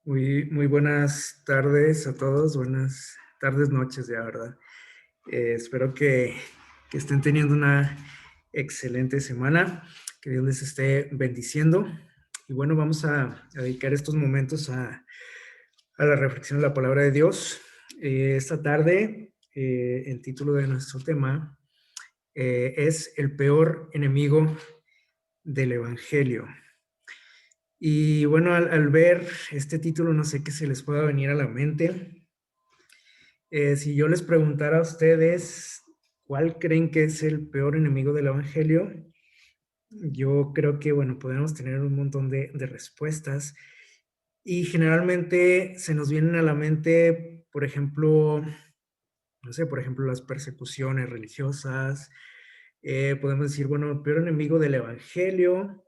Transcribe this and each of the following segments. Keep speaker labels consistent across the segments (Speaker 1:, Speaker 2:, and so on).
Speaker 1: Muy buenas tardes a todos, buenas tardes, noches ya, ¿verdad? Espero que estén teniendo una excelente semana, que Dios les esté bendiciendo. Y bueno, vamos a dedicar estos momentos a la reflexión de la palabra de Dios. Esta tarde, el título de nuestro tema es El peor enemigo del Evangelio. Y bueno, al ver este título, no sé qué se les pueda venir a la mente. Si yo les preguntara a ustedes cuál creen que es el peor enemigo del Evangelio, yo creo que, bueno, podemos tener un montón de respuestas y generalmente se nos vienen a la mente, por ejemplo, no sé, por ejemplo, las persecuciones religiosas. Podemos decir, bueno, el peor enemigo del Evangelio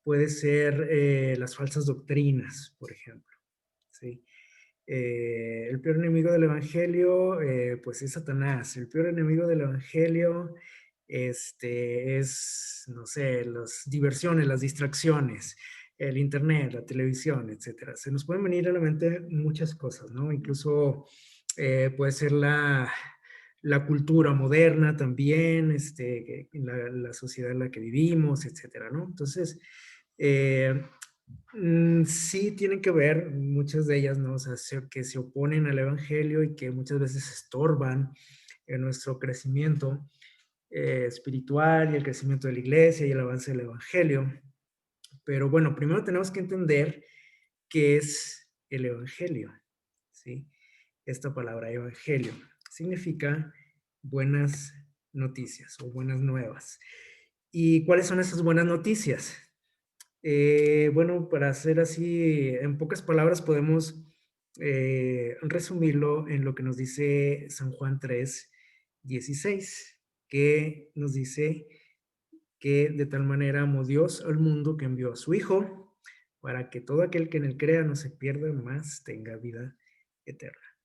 Speaker 1: puede ser las falsas doctrinas, por ejemplo, ¿sí? El peor enemigo del Evangelio, pues es Satanás. El peor enemigo del Evangelio, es, no sé, las diversiones, las distracciones, el Internet, la televisión, etcétera. Se nos pueden venir a la mente muchas cosas, ¿no? Incluso puede ser la cultura moderna también, la sociedad en la que vivimos, etcétera, ¿no? Entonces, eh, sí, tienen que ver, muchas de ellas, ¿no? O sea, que se oponen al evangelio y que muchas veces estorban en nuestro crecimiento espiritual y el crecimiento de la iglesia y el avance del evangelio. Pero bueno, primero tenemos que entender qué es el evangelio, ¿sí? Esta palabra evangelio significa buenas noticias o buenas nuevas. ¿Y cuáles son esas buenas noticias? Bueno, para hacer así, en pocas palabras podemos resumirlo en lo que nos dice San Juan 3:16, que nos dice que de tal manera amó Dios al mundo que envió a su Hijo para que todo aquel que en él crea no se pierda, más tenga vida eterna.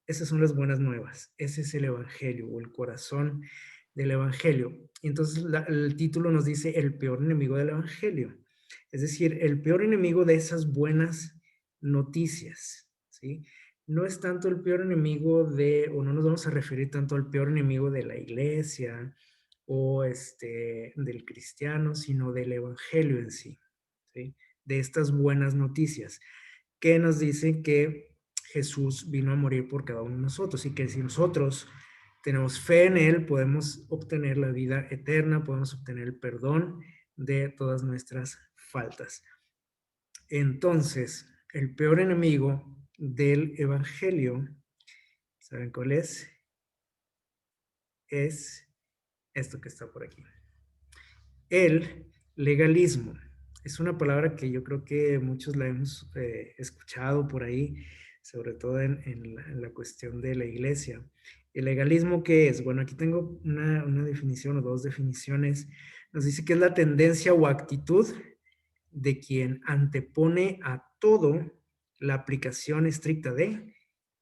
Speaker 1: Esas son las buenas nuevas. Ese es el Evangelio o el corazón del Evangelio. Y entonces el título nos dice el peor enemigo del Evangelio. Es decir, el peor enemigo de esas buenas noticias, ¿sí? No es tanto el peor enemigo o no nos vamos a referir tanto al peor enemigo de la iglesia o del cristiano, sino del Evangelio en sí, ¿sí? De estas buenas noticias que nos dicen que Jesús vino a morir por cada uno de nosotros y que si nosotros tenemos fe en Él, podemos obtener la vida eterna, podemos obtener el perdón de todas nuestras faltas. Entonces, el peor enemigo del Evangelio, ¿saben cuál es? Es esto que está por aquí. El legalismo. Es una palabra que yo creo que muchos la hemos escuchado por ahí, sobre todo en la cuestión de la iglesia. ¿El legalismo qué es? Bueno, aquí tengo una definición o dos definiciones. Nos dice que es la tendencia o actitud de quien antepone a todo la aplicación estricta de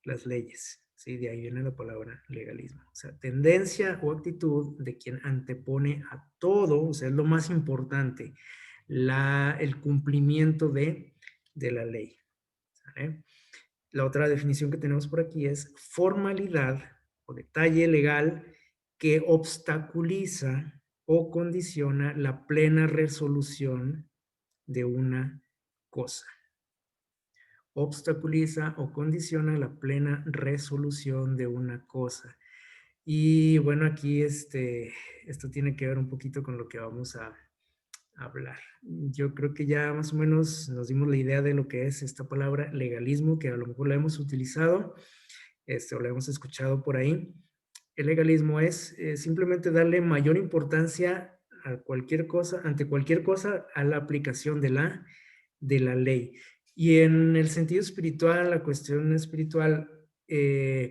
Speaker 1: las leyes. Sí, de ahí viene la palabra legalismo. O sea, tendencia o actitud de quien antepone a todo, o sea, es lo más importante, el cumplimiento de la ley. ¿Sale? La otra definición que tenemos por aquí es formalidad o detalle legal que obstaculiza o condiciona la plena resolución de una cosa. Obstaculiza o condiciona la plena resolución de una cosa. Y bueno, aquí esto tiene que ver un poquito con lo que vamos a hablar. Yo creo que ya más o menos nos dimos la idea de lo que es esta palabra legalismo, que a lo mejor la hemos utilizado, o la hemos escuchado por ahí. El legalismo es simplemente darle mayor importancia a cualquier cosa, ante cualquier cosa, a la aplicación de la ley. Y en el sentido espiritual, la cuestión espiritual,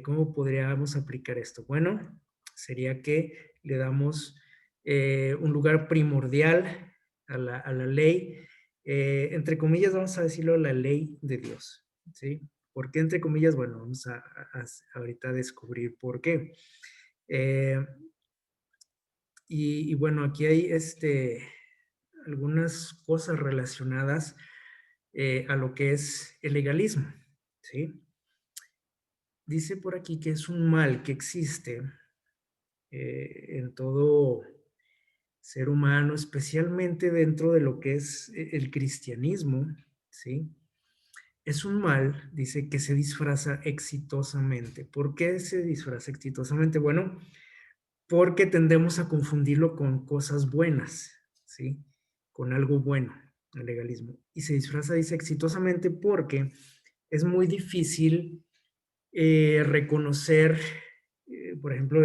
Speaker 1: ¿cómo podríamos aplicar esto? Bueno, sería que le damos un lugar primordial a la ley, entre comillas, vamos a decirlo, la ley de Dios, ¿sí? ¿Por qué entre comillas? Bueno, vamos a ahorita descubrir por qué. Eh, y bueno, aquí hay algunas cosas relacionadas a lo que es el legalismo, ¿sí? Dice por aquí que es un mal que existe en todo ser humano, especialmente dentro de lo que es el cristianismo, ¿sí? Es un mal, dice, que se disfraza exitosamente. ¿Por qué se disfraza exitosamente? Bueno, porque tendemos a confundirlo con cosas buenas, ¿sí? Con algo bueno, el legalismo. Y se disfraza, dice, exitosamente porque es muy difícil reconocer, por ejemplo,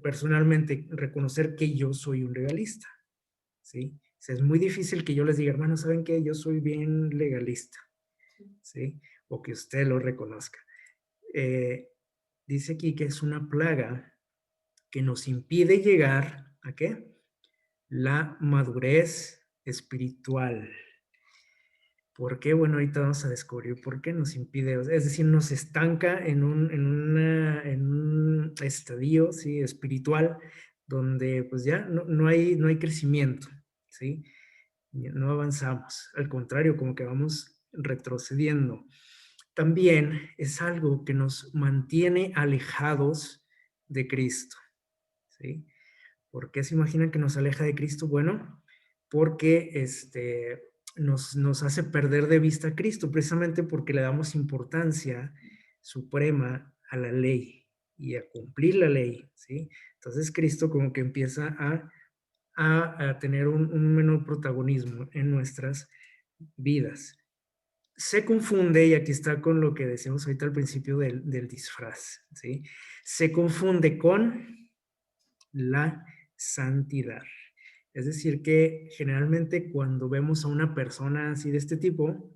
Speaker 1: personalmente, reconocer que yo soy un legalista, ¿sí? O sea, es muy difícil que yo les diga, hermano, ¿saben qué? Yo soy bien legalista, ¿sí? O que usted lo reconozca. Eh, Dice aquí que es una plaga que nos impide llegar a ¿qué? La madurez espiritual. ¿Por qué? Bueno, ahorita vamos a descubrir por qué nos impide, es decir, nos estanca en un estadio, ¿sí? Espiritual, donde pues ya no hay crecimiento, ¿sí? No avanzamos, al contrario, como que vamos retrocediendo. También es algo que nos mantiene alejados de Cristo, ¿sí? ¿Por qué se imaginan que nos aleja de Cristo? Bueno, porque nos hace perder de vista a Cristo, precisamente porque le damos importancia suprema a la ley y a cumplir la ley, ¿sí? Entonces Cristo como que empieza a tener un menor protagonismo en nuestras vidas. Se confunde, y aquí está con lo que decíamos ahorita al principio del disfraz, ¿sí? Se confunde con la santidad. Es decir, que generalmente cuando vemos a una persona así de este tipo,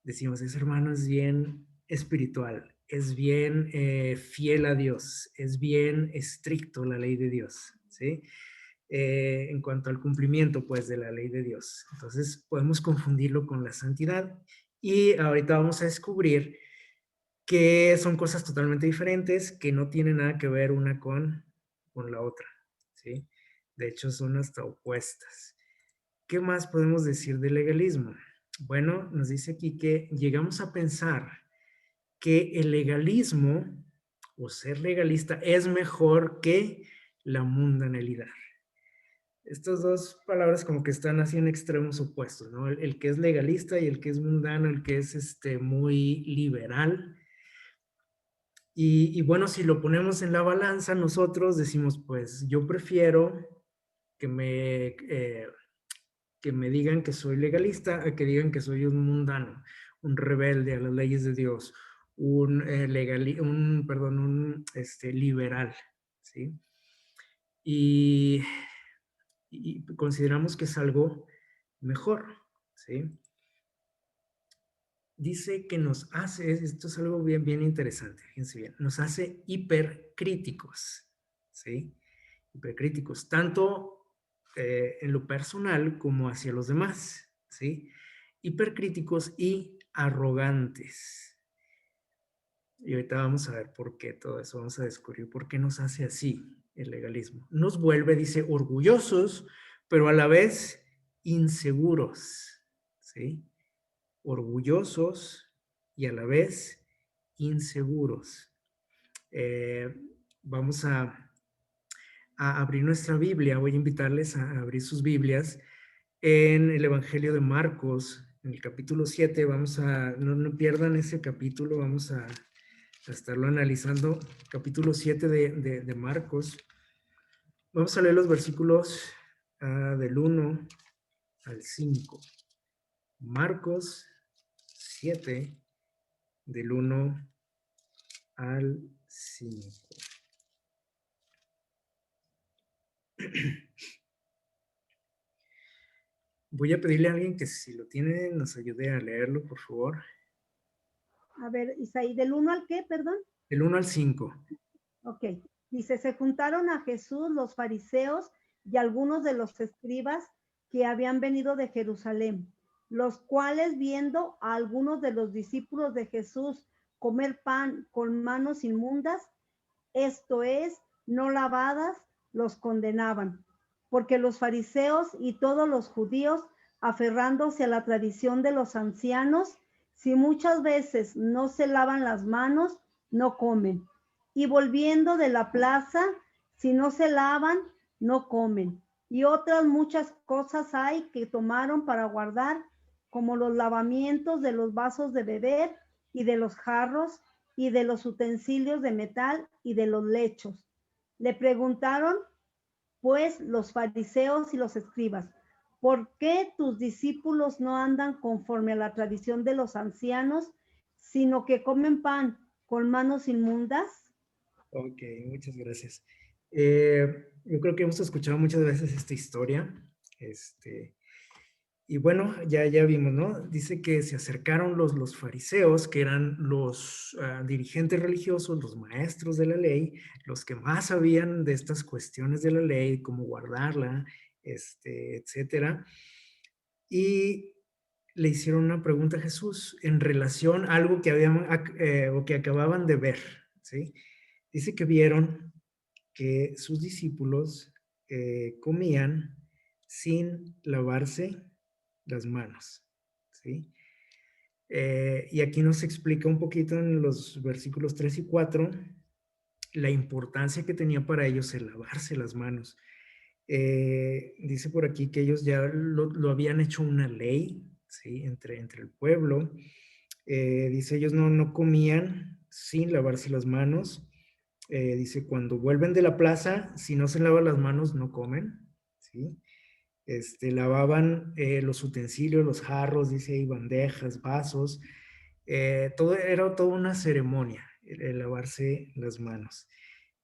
Speaker 1: decimos, ese hermano es bien espiritual, es bien fiel a Dios, es bien estricto la ley de Dios, ¿sí? En cuanto al cumplimiento, pues, de la ley de Dios. Entonces, podemos confundirlo con la santidad y ahorita vamos a descubrir que son cosas totalmente diferentes, que no tienen nada que ver una con la otra, ¿sí? De hecho, son hasta opuestas. ¿Qué más podemos decir del legalismo? Bueno, nos dice aquí que llegamos a pensar que el legalismo o ser legalista es mejor que la mundanalidad. Estas dos palabras como que están así en extremos opuestos, ¿no? El que es legalista y el que es mundano, el que es muy liberal. Y bueno, si lo ponemos en la balanza, nosotros decimos, pues yo prefiero que que me digan que soy legalista a que digan que soy un mundano, un rebelde a las leyes de Dios, un liberal, ¿sí? Y, y consideramos que es algo mejor, ¿sí? Dice que nos hace, esto es algo bien, bien interesante, fíjense bien, nos hace hipercríticos, ¿sí? Hipercríticos, tanto en lo personal como hacia los demás, ¿sí? Hipercríticos y arrogantes. Y ahorita vamos a ver por qué todo eso, vamos a descubrir por qué nos hace así el legalismo. Nos vuelve, dice, orgullosos, pero a la vez inseguros, ¿sí? Orgullosos y a la vez inseguros. Eh, Vamos a abrir nuestra Biblia. Voy a invitarles a abrir sus Biblias en el Evangelio de Marcos, en el capítulo 7. No pierdan ese capítulo, vamos a estarlo analizando. Capítulo 7 de Marcos. Vamos a leer los versículos del 1 al 5. Marcos 7, del 1 al 5. Voy a pedirle a alguien que si lo tiene nos ayude a leerlo, por favor.
Speaker 2: A ver, Isaí, ¿del 1 al qué, perdón?
Speaker 1: Del 1 al 5.
Speaker 2: Ok. Dice, se juntaron a Jesús los fariseos y algunos de los escribas que habían venido de Jerusalén, los cuales viendo a algunos de los discípulos de Jesús comer pan con manos inmundas, esto es, no lavadas, los condenaban, porque los fariseos y todos los judíos aferrándose a la tradición de los ancianos, si muchas veces no se lavan las manos, no comen. Y volviendo de la plaza, si no se lavan, no comen. Y otras muchas cosas hay que tomaron para guardar, como los lavamientos de los vasos de beber y de los jarros y de los utensilios de metal y de los lechos. Le preguntaron pues los fariseos y los escribas, ¿por qué tus discípulos no andan conforme a la tradición de los ancianos, sino que comen pan con manos inmundas?
Speaker 1: Ok, muchas gracias. Yo creo que hemos escuchado muchas veces esta historia. Este, y bueno, ya vimos, ¿no? Dice que se acercaron los fariseos, que eran los dirigentes religiosos, los maestros de la ley, los que más sabían de estas cuestiones de la ley, cómo guardarla, etcétera. Y le hicieron una pregunta a Jesús en relación a algo que habían o que acababan de ver, ¿sí? Dice que vieron que sus discípulos comían sin lavarse las manos, ¿sí? Y aquí nos explica un poquito en los versículos 3 y 4 la importancia que tenía para ellos el lavarse las manos. Dice por aquí que ellos ya lo habían hecho una ley, ¿sí? Entre el pueblo. Dice ellos no comían sin lavarse las manos. Dice, cuando vuelven de la plaza, si no se lavan las manos, no comen, ¿sí? Lavaban los utensilios, los jarros, dice ahí, bandejas, vasos, era toda una ceremonia, el lavarse las manos.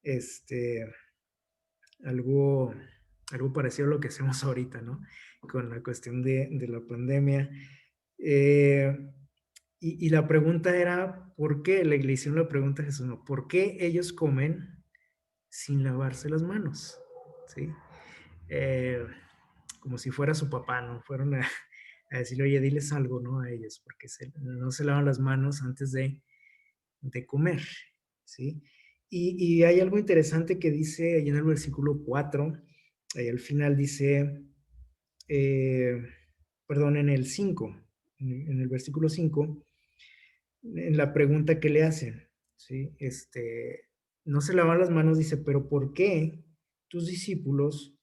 Speaker 1: Este, algo, algo parecido a lo que hacemos ahorita, ¿no? Con la cuestión de la pandemia. Eh, y la pregunta era, ¿por qué? Le hicieron la pregunta a Jesús, ¿no? ¿Por qué ellos comen sin lavarse las manos? ¿Sí? Eh, como si fuera su papá, ¿no? Fueron a decirle, oye, diles algo, ¿no? A ellos, porque no se lavan las manos antes de comer, ¿sí? Y hay algo interesante que dice ahí en el versículo 4, ahí al final dice, eh, perdón, en el 5, en el versículo 5, en la pregunta que le hacen, ¿sí? No se lavan las manos, dice, pero ¿por qué tus discípulos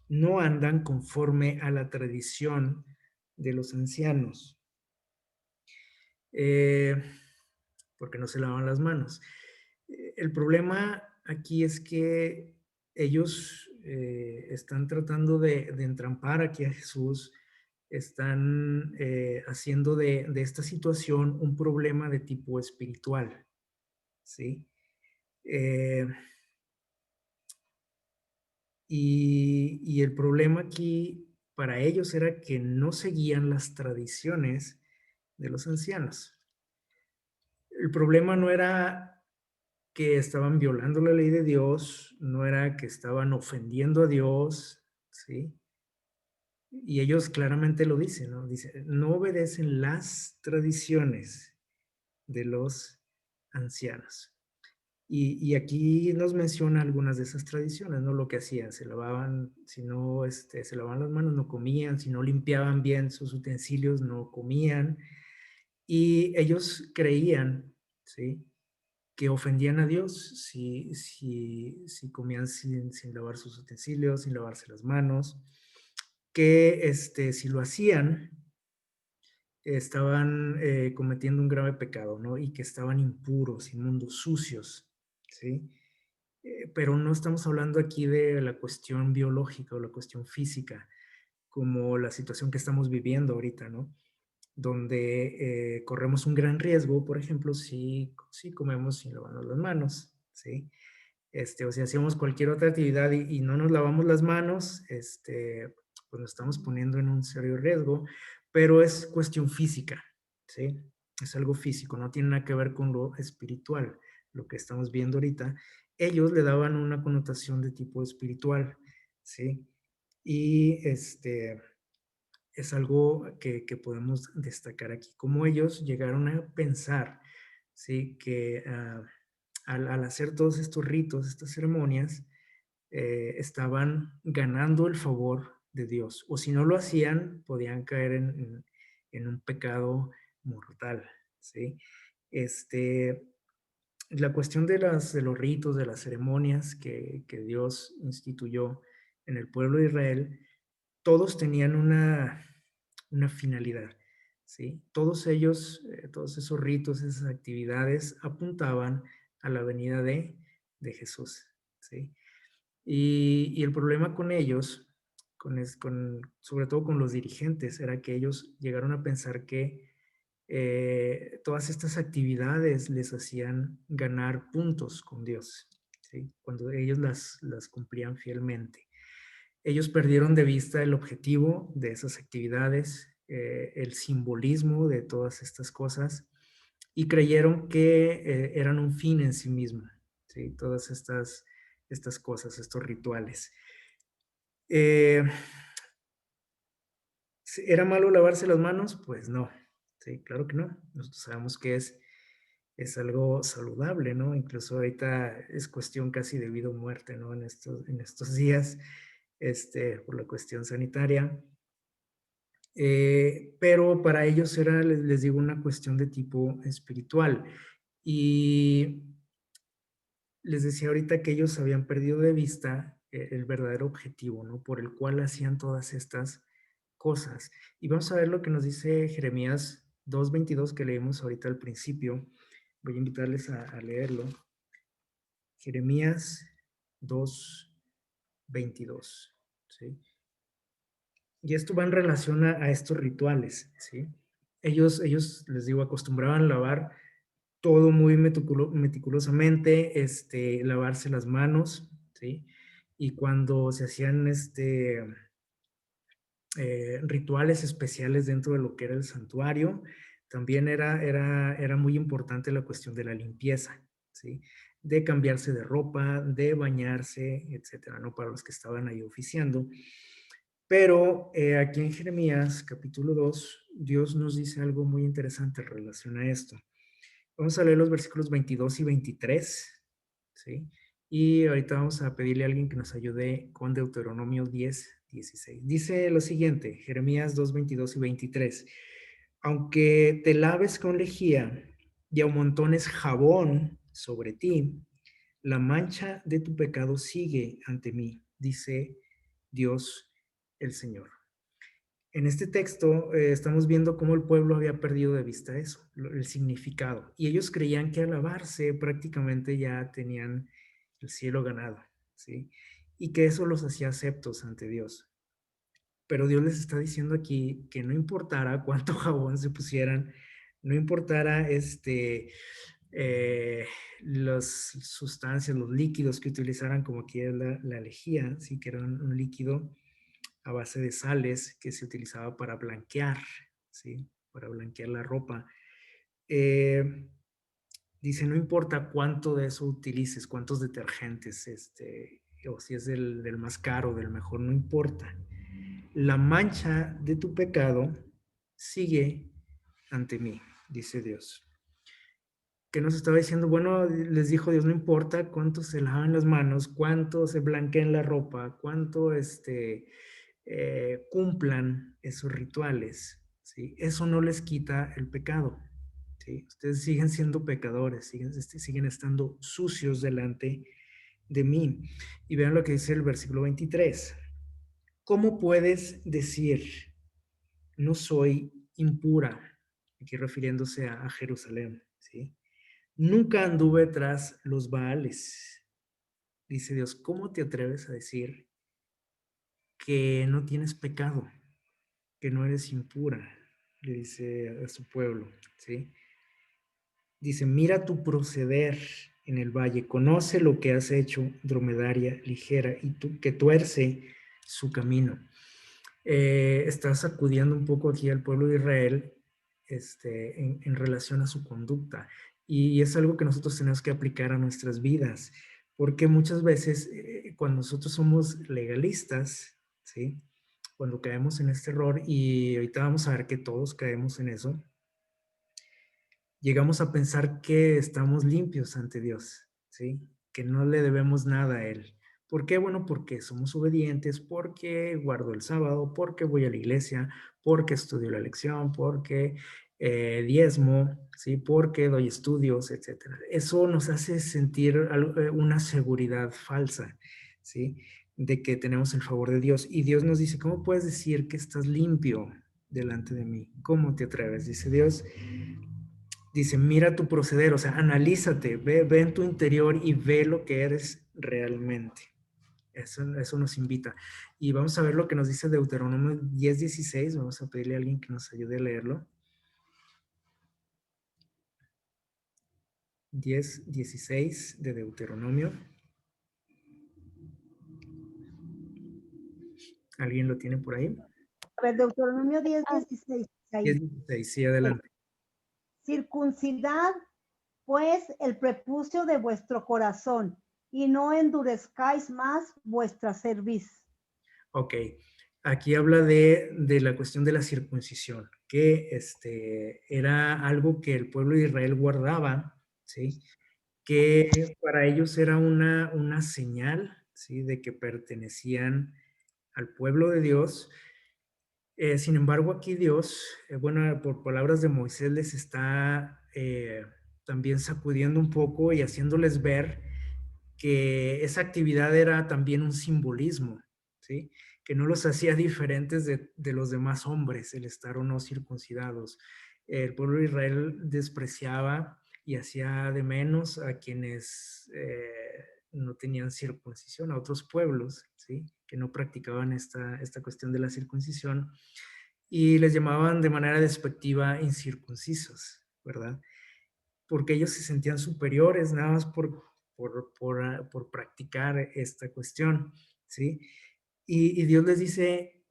Speaker 1: no andan conforme a la tradición de los ancianos? Eh, porque no se lavan las manos. El problema aquí es que ellos están tratando de entrampar aquí a Jesús, están haciendo de esta situación un problema de tipo espiritual, ¿sí? Eh, y el problema aquí para ellos era que no seguían las tradiciones de los ancianos. El problema no era que estaban violando la ley de Dios, no era que estaban ofendiendo a Dios, ¿sí? Y ellos claramente lo dicen, ¿no? Dice, no obedecen las tradiciones de los ancianos. Y aquí nos menciona algunas de esas tradiciones, ¿no? Lo que hacían, se lavaban, si no, se lavaban las manos, no comían, si no limpiaban bien sus utensilios, no comían. Y ellos creían, ¿sí? Que ofendían a Dios si comían sin lavar sus utensilios, sin lavarse las manos, que si lo hacían, estaban cometiendo un grave pecado, ¿no? Y que estaban impuros, inmundos, sucios, ¿sí? Pero no estamos hablando aquí de la cuestión biológica o la cuestión física, como la situación que estamos viviendo ahorita, ¿no? Donde corremos un gran riesgo, por ejemplo, si comemos sin lavarnos las manos, ¿sí? O si hacemos cualquier otra actividad y no nos lavamos las manos, pues nos estamos poniendo en un serio riesgo, pero es cuestión física, ¿sí? Es algo físico, no tiene nada que ver con lo espiritual, lo que estamos viendo ahorita. Ellos le daban una connotación de tipo espiritual, ¿sí? Y es algo que podemos destacar aquí, cómo ellos llegaron a pensar, ¿sí? Que al hacer todos estos ritos, estas ceremonias, estaban ganando el favor de Dios, o si no lo hacían, podían caer en un pecado mortal, ¿sí? Este, la cuestión de los ritos, de las ceremonias que Dios instituyó en el pueblo de Israel, todos tenían una finalidad, ¿sí? Todos ellos, todos esos ritos, esas actividades apuntaban a la venida de Jesús, ¿sí? Y el problema con ellos, sobre todo con los dirigentes, era que ellos llegaron a pensar que todas estas actividades les hacían ganar puntos con Dios, ¿sí? Cuando ellos las cumplían fielmente. Ellos perdieron de vista el objetivo de esas actividades, el simbolismo de todas estas cosas y creyeron que eran un fin en sí mismo, ¿sí? Todas estas cosas, estos rituales. Eh, ¿Era malo lavarse las manos? Pues no, sí, claro que no. Nosotros sabemos que es algo saludable, ¿no? Incluso ahorita es cuestión casi de vida o muerte, ¿no? En estos días, por la cuestión sanitaria. Pero para ellos era, les digo, una cuestión de tipo espiritual. Y les decía ahorita que ellos habían perdido de vista el verdadero objetivo, ¿no? Por el cual hacían todas estas cosas. Y vamos a ver lo que nos dice Jeremías 2:22 que leímos ahorita al principio. Voy a invitarles a leerlo. Jeremías 2:22, ¿sí? Y esto va en relación a estos rituales, ¿sí? Ellos, les digo, acostumbraban lavar todo muy meticulosamente, lavarse las manos, ¿sí? Y cuando se hacían rituales especiales dentro de lo que era el santuario, también era muy importante la cuestión de la limpieza, ¿sí? De cambiarse de ropa, de bañarse, etcétera, ¿no? Para los que estaban ahí oficiando. Pero aquí en Jeremías capítulo 2, Dios nos dice algo muy interesante en relación a esto. Vamos a leer los versículos 22 y 23, ¿sí? Y ahorita vamos a pedirle a alguien que nos ayude con Deuteronomio 10:16. Dice lo siguiente, Jeremías 2, 22 y 23. Aunque te laves con lejía y amontones jabón sobre ti, la mancha de tu pecado sigue ante mí, dice Dios el Señor. En este texto estamos viendo cómo el pueblo había perdido de vista eso, el significado. Y ellos creían que al lavarse prácticamente ya tenían el cielo ganado, ¿sí? Y que eso los hacía aceptos ante Dios. Pero Dios les está diciendo aquí que no importara cuánto jabón se pusieran, no importara las sustancias, los líquidos que utilizaran, como aquí es la lejía, sí, que era un líquido a base de sales que se utilizaba para blanquear, ¿sí? Para blanquear la ropa. Eh, Dice, no importa cuánto de eso utilices, cuántos detergentes, o si es del más caro, del mejor, no importa. La mancha de tu pecado sigue ante mí, dice Dios. Que nos estaba diciendo, bueno, les dijo Dios, no importa cuánto se lavan las manos, cuánto se blanqueen la ropa, cuánto cumplan esos rituales, ¿sí? Eso no les quita el pecado, ¿sí? Ustedes siguen siendo pecadores, siguen estando sucios delante de mí. Y vean lo que dice el versículo 23. ¿Cómo puedes decir, no soy impura? Aquí refiriéndose a Jerusalén, ¿sí? Nunca anduve tras los Baales. Dice Dios, ¿cómo te atreves a decir que no tienes pecado, que no eres impura? Le dice a su pueblo, ¿sí? Dice, mira tu proceder en el valle, conoce lo que has hecho, dromedaria ligera, y tú que tuerce su camino. Está sacudiendo un poco aquí al pueblo de Israel en relación a su conducta. Y es algo que nosotros tenemos que aplicar a nuestras vidas, porque muchas veces cuando nosotros somos legalistas, ¿sí? Cuando caemos en este error, y ahorita vamos a ver que todos caemos en eso, llegamos a pensar que estamos limpios ante Dios, ¿sí? Que no le debemos nada a Él, ¿Por qué? Bueno, porque somos obedientes, porque guardo el sábado, porque voy a la iglesia, porque estudio la lección, porque diezmo, ¿sí? Porque doy estudios, etcétera. Eso nos hace sentir una seguridad falsa, ¿sí? De que tenemos el favor de Dios. Y Dios nos dice, ¿cómo puedes decir que estás limpio delante de mí? ¿Cómo te atreves? Dice Dios, dice, mira tu proceder, o sea, analízate, ve en tu interior y ve lo que eres realmente. Eso nos invita. Y vamos a ver lo que nos dice Deuteronomio 10:16. Vamos a pedirle a alguien que nos ayude a leerlo. 10:16 de Deuteronomio. ¿Alguien lo tiene por ahí?
Speaker 2: A ver, Deuteronomio 10:16, ahí.
Speaker 1: 10:16, sí, adelante.
Speaker 2: Circuncidad pues el prepucio de vuestro corazón y no endurezcáis más vuestra cerviz.
Speaker 1: Ok, aquí habla de la cuestión de la circuncisión, que era algo que el pueblo de Israel guardaba, ¿sí? Que para ellos era una señal, ¿sí? De que pertenecían al pueblo de Dios. Sin embargo, aquí Dios, bueno, por palabras de Moisés, les está también sacudiendo un poco y haciéndoles ver que esa actividad era también un simbolismo, ¿sí? Que no los hacía diferentes de los demás hombres, el estar o no circuncidados. El pueblo de Israel despreciaba y hacía de menos a quienes no tenían circuncisión, a otros pueblos, ¿sí? Que no practicaban esta cuestión de la circuncisión y les llamaban de manera despectiva incircuncisos, ¿verdad? Porque ellos se sentían superiores nada más por practicar esta cuestión, ¿sí? Y Dios les dice,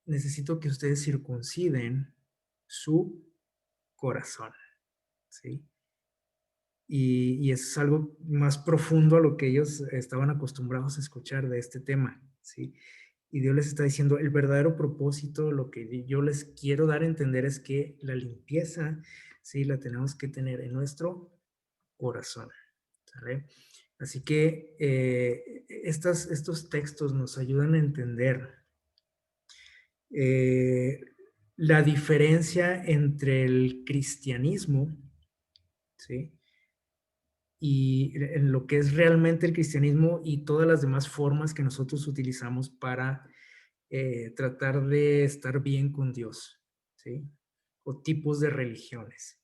Speaker 1: necesito que ustedes circunciden su corazón, ¿sí? Y es algo más profundo a lo que ellos estaban acostumbrados a escuchar de este tema, ¿sí? Y Dios les está diciendo, el verdadero propósito, lo que yo les quiero dar a entender es que la limpieza, ¿sí? La tenemos que tener en nuestro corazón, ¿sale? Así que estos textos nos ayudan a entender eh, la diferencia entre el cristianismo, ¿sí? Y en lo que es realmente el cristianismo y todas las demás formas que nosotros utilizamos para tratar de estar bien con Dios, ¿sí? O tipos de religiones.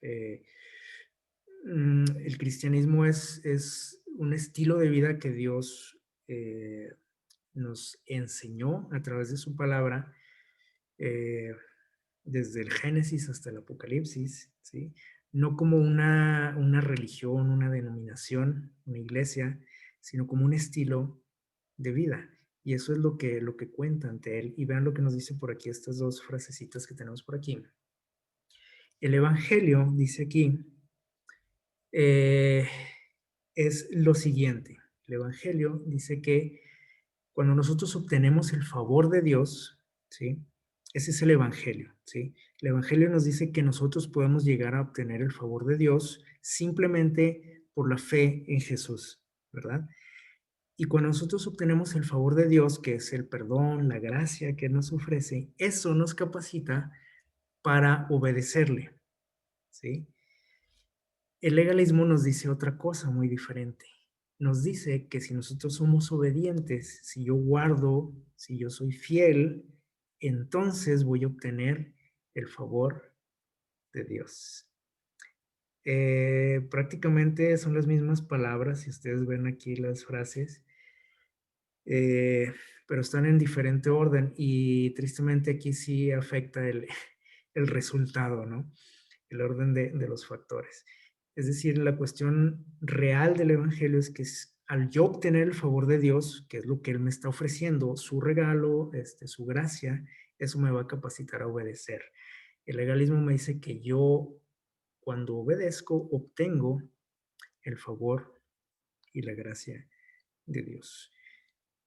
Speaker 1: Eh, el cristianismo es un estilo de vida que Dios nos enseñó a través de su palabra, eh, desde el Génesis hasta el Apocalipsis, ¿sí? No como una religión, una denominación, una iglesia, sino como un estilo de vida. Y eso es lo que cuenta ante él. Y vean lo que nos dice por aquí, estas dos frasecitas que tenemos por aquí. El Evangelio, dice aquí, eh, es lo siguiente. El Evangelio dice que cuando nosotros obtenemos el favor de Dios, ¿sí? Ese es el Evangelio, ¿sí? El Evangelio nos dice que nosotros podemos llegar a obtener el favor de Dios simplemente por la fe en Jesús, ¿verdad? Y cuando nosotros obtenemos el favor de Dios, que es el perdón, la gracia que nos ofrece, eso nos capacita para obedecerle, ¿sí? El legalismo nos dice otra cosa muy diferente. Nos dice que si nosotros somos obedientes, si yo guardo, si yo soy fiel, entonces voy a obtener el favor de Dios. Prácticamente son las mismas palabras, si ustedes ven aquí las frases, eh, pero están en diferente orden y tristemente aquí sí afecta el resultado, ¿no? El orden de los factores. Es decir, la cuestión real del Evangelio es que al yo obtener el favor de Dios, que es lo que Él me está ofreciendo, su regalo, su gracia, eso me va a capacitar a obedecer. El legalismo me dice que yo, cuando obedezco, obtengo el favor y la gracia de Dios.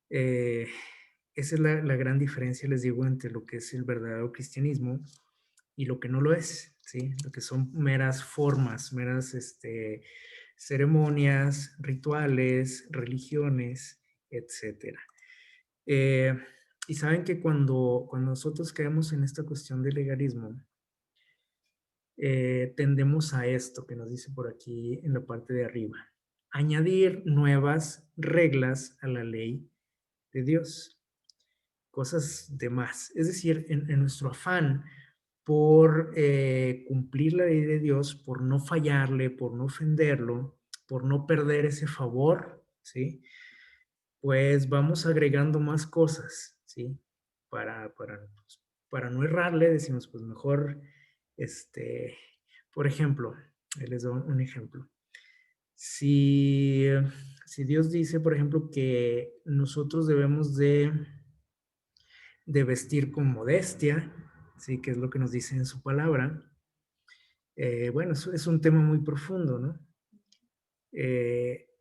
Speaker 1: Eh, Esa es la gran diferencia, les digo, entre lo que es el verdadero cristianismo y lo que no lo es, ¿sí? Lo que son meras formas, meras ceremonias, rituales, religiones, etcétera. Eh, y saben que cuando nosotros caemos en esta cuestión del legalismo, tendemos a esto que nos dice por aquí en la parte de arriba, añadir nuevas reglas a la ley de Dios, cosas de más. Es decir, en nuestro afán por cumplir la ley de Dios, por no fallarle, por no ofenderlo, por no perder ese favor, ¿sí? Pues vamos agregando más cosas, ¿sí? Para no errarle, decimos, pues mejor, este, por ejemplo, ahí les doy un ejemplo. Si, si Dios dice, por ejemplo, que nosotros debemos de vestir con modestia, ¿sí? Que es lo que nos dice en su palabra. Bueno, es un tema muy profundo, ¿no?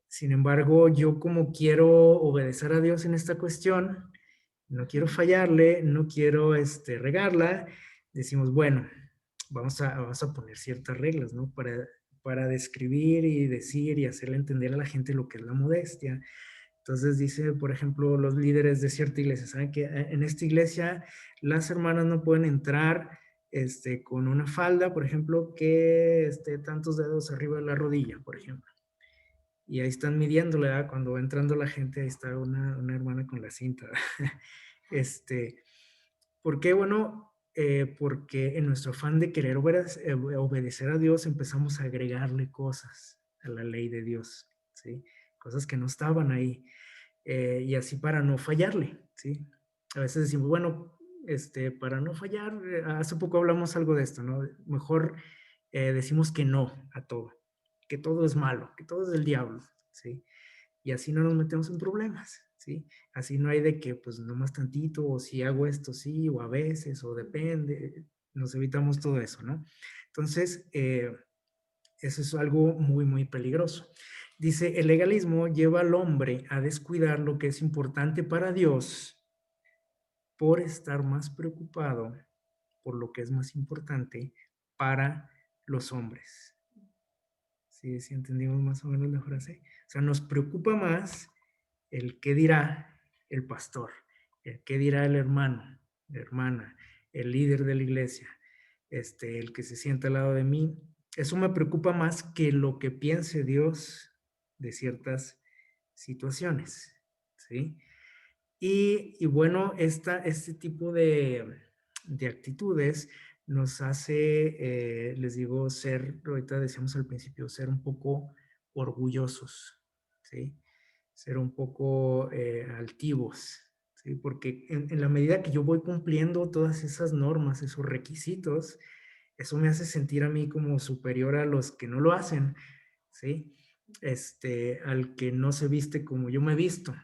Speaker 1: Sin embargo, yo como quiero obedecer a Dios en esta cuestión, no quiero fallarle, no quiero regarla, decimos, bueno, vamos a poner ciertas reglas, ¿no? Para describir y decir y hacerle entender a la gente lo que es la modestia. Entonces dice, por ejemplo, los líderes de cierta iglesia, ¿saben que en esta iglesia las hermanas no pueden entrar con una falda, por ejemplo, que esté tantos dedos arriba de la rodilla, por ejemplo? Y ahí están midiéndole, ¿verdad? Cuando va entrando la gente, ahí está una hermana con la cinta. este, ¿Por qué? Bueno, porque en nuestro afán de querer obedecer a Dios empezamos a agregarle cosas a la ley de Dios, ¿sí? Cosas que no estaban ahí. Y así para no fallarle, ¿sí? A veces decimos, bueno, para no fallar, hace poco hablamos algo de esto, ¿no? Mejor decimos que no a todo, que todo es malo, que todo es del diablo, ¿sí? Y así no nos metemos en problemas, ¿sí? Así no hay de que, pues, nomás tantito, o si hago esto, sí, o a veces, o depende, nos evitamos todo eso, ¿no? Entonces, eso es algo muy, muy peligroso. Dice, el legalismo lleva al hombre a descuidar lo que es importante para Dios por estar más preocupado por lo que es más importante para los hombres. ¿Sí, sí entendimos más o menos la frase? O sea, nos preocupa más el qué dirá el pastor, el qué dirá el hermano, la hermana, el líder de la iglesia, el que se sienta al lado de mí. Eso me preocupa más que lo que piense Dios de ciertas situaciones, ¿sí? Y bueno, este tipo de actitudes nos hace, les digo, ahorita decíamos al principio, ser un poco orgullosos, ¿sí? Ser un poco altivos, ¿sí? Porque en la medida que yo voy cumpliendo todas esas normas, esos requisitos, eso me hace sentir a mí como superior a los que no lo hacen, ¿sí? Al que no se viste como yo me he visto,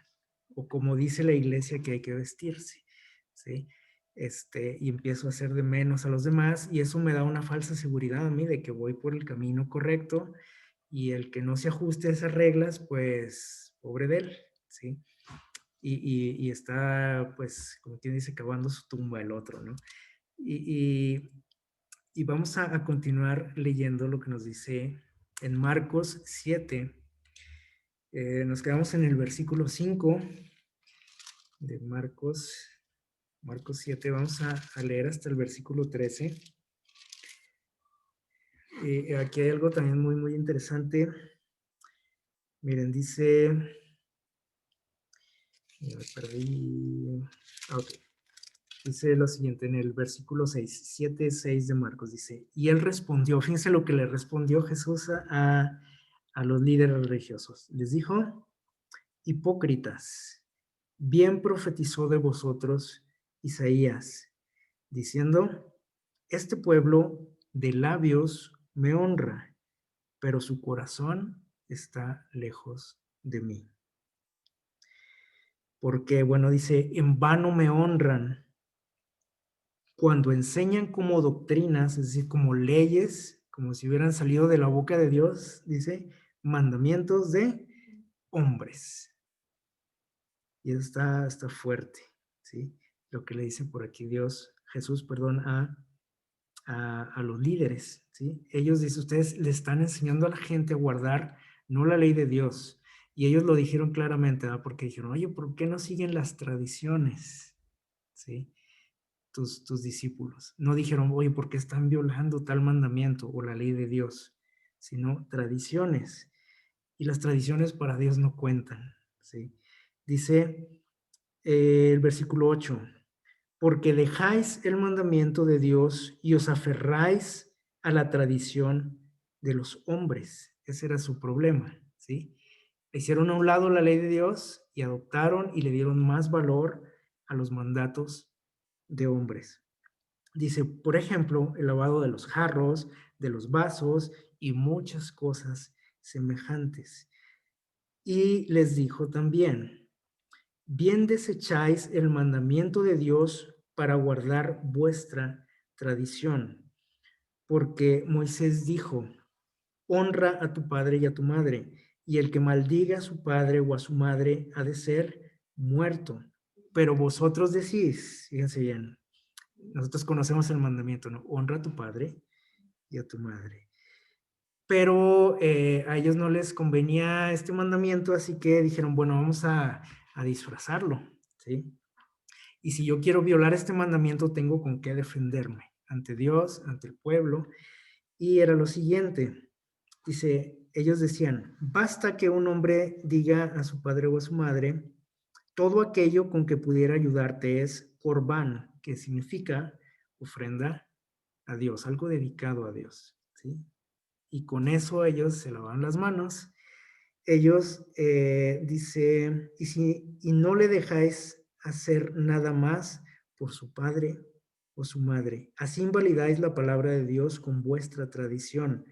Speaker 1: o como dice la iglesia que hay que vestirse, ¿sí? Y empiezo a hacer de menos a los demás y eso me da una falsa seguridad a mí de que voy por el camino correcto y el que no se ajuste a esas reglas, pues, pobre de él, ¿sí? Y está, pues, como quien dice, cavando su tumba el otro, ¿no? Y, y vamos a continuar leyendo lo que nos dice en Marcos 7. Nos quedamos en el versículo 5 de Marcos 7. Vamos a leer hasta el versículo 13. Aquí hay algo también muy, muy interesante. Miren, dice, me perdí. Ok. Dice lo siguiente en el versículo 6, 7, 6 de Marcos, dice, y él respondió, fíjense lo que le respondió Jesús a los líderes religiosos. Les dijo, hipócritas, bien profetizó de vosotros Isaías, diciendo, este pueblo de labios me honra, pero su corazón está lejos de mí. Porque, bueno, dice, en vano me honran cuando enseñan como doctrinas, es decir, como leyes, como si hubieran salido de la boca de Dios, dice, mandamientos de hombres. Y eso está fuerte, ¿sí? Lo que le dice por aquí Jesús, perdón, a los líderes, ¿sí? Ellos, dice, ustedes le están enseñando a la gente a guardar no la ley de Dios, Y ellos lo dijeron claramente, ¿verdad? Porque dijeron, oye, ¿por qué no siguen las tradiciones? ¿Sí? Tus discípulos. No dijeron, oye, ¿por qué están violando tal mandamiento o la ley de Dios? Sino tradiciones. Y las tradiciones para Dios no cuentan. ¿Sí? Dice el versículo 8, porque dejáis el mandamiento de Dios y os aferráis a la tradición de los hombres. Ese era su problema, ¿sí? Hicieron a un lado la ley de Dios y adoptaron y le dieron más valor a los mandatos de hombres. Dice, por ejemplo, el lavado de los jarros, de los vasos y muchas cosas semejantes. Y les dijo también, bien desecháis el mandamiento de Dios para guardar vuestra tradición, porque Moisés dijo, honra a tu padre y a tu madre, y el que maldiga a su padre o a su madre ha de ser muerto. Pero vosotros decís, fíjense bien, nosotros conocemos el mandamiento, ¿no? Honra a tu padre y a tu madre. Pero a ellos no les convenía este mandamiento, así que dijeron, bueno, vamos a disfrazarlo, ¿sí? Y si yo quiero violar este mandamiento, tengo con qué defenderme ante Dios, ante el pueblo. Y era lo siguiente, dice, ellos decían, basta que un hombre diga a su padre o a su madre, todo aquello con que pudiera ayudarte es corbán, que significa ofrenda a Dios, algo dedicado a Dios, ¿sí? Y con eso ellos se lavan las manos. Ellos, dice, y no le dejáis hacer nada más por su padre o su madre. Así invalidáis la palabra de Dios con vuestra tradición,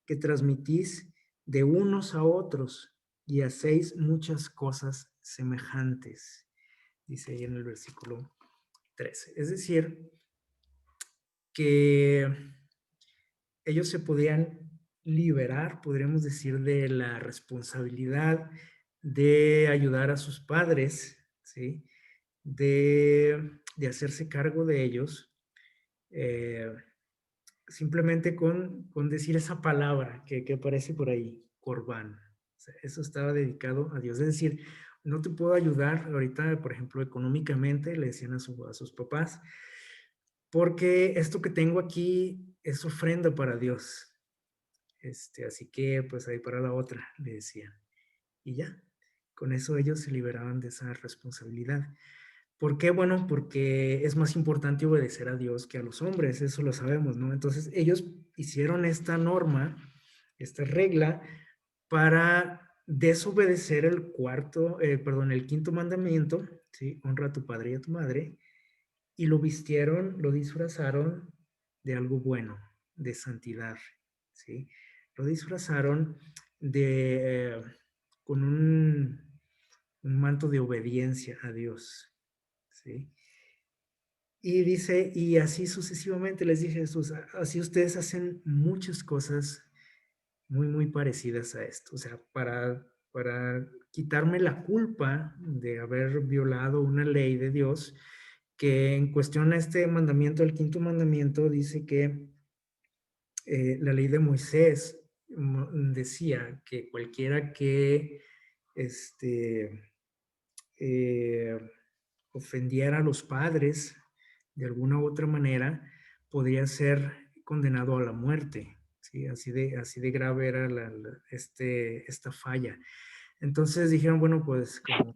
Speaker 1: que transmitís de unos a otros y hacéis muchas cosas semejantes, dice ahí en el versículo 13. Es decir, que ellos se podían liberar, podríamos decir, de la responsabilidad de ayudar a sus padres, ¿sí? De hacerse cargo de ellos, eh, simplemente con decir esa palabra que aparece por ahí, corbán. O sea, eso estaba dedicado a Dios. Es decir, no te puedo ayudar ahorita, por ejemplo, económicamente, le decían a sus papás, porque esto que tengo aquí es ofrenda para Dios. Así que pues ahí para la otra, le decían. Y ya, con eso ellos se liberaban de esa responsabilidad. ¿Por qué? Bueno, porque es más importante obedecer a Dios que a los hombres, eso lo sabemos, ¿no? Entonces ellos hicieron esta norma, esta regla, para desobedecer el quinto mandamiento, ¿sí? Honra a tu padre y a tu madre, y lo vistieron, lo disfrazaron de algo bueno, de santidad, ¿sí? Lo disfrazaron de, con un manto de obediencia a Dios, ¿sí? Y dice, y así sucesivamente les dije Jesús, así ustedes hacen muchas cosas muy, muy parecidas a esto. O sea, para quitarme la culpa de haber violado una ley de Dios, que en cuestión a este mandamiento, el quinto mandamiento, dice que la ley de Moisés decía que cualquiera que este, eh, ofendiera a los padres de alguna u otra manera, podría ser condenado a la muerte. ¿Sí? Así de grave era esta falla. Entonces dijeron, bueno, pues como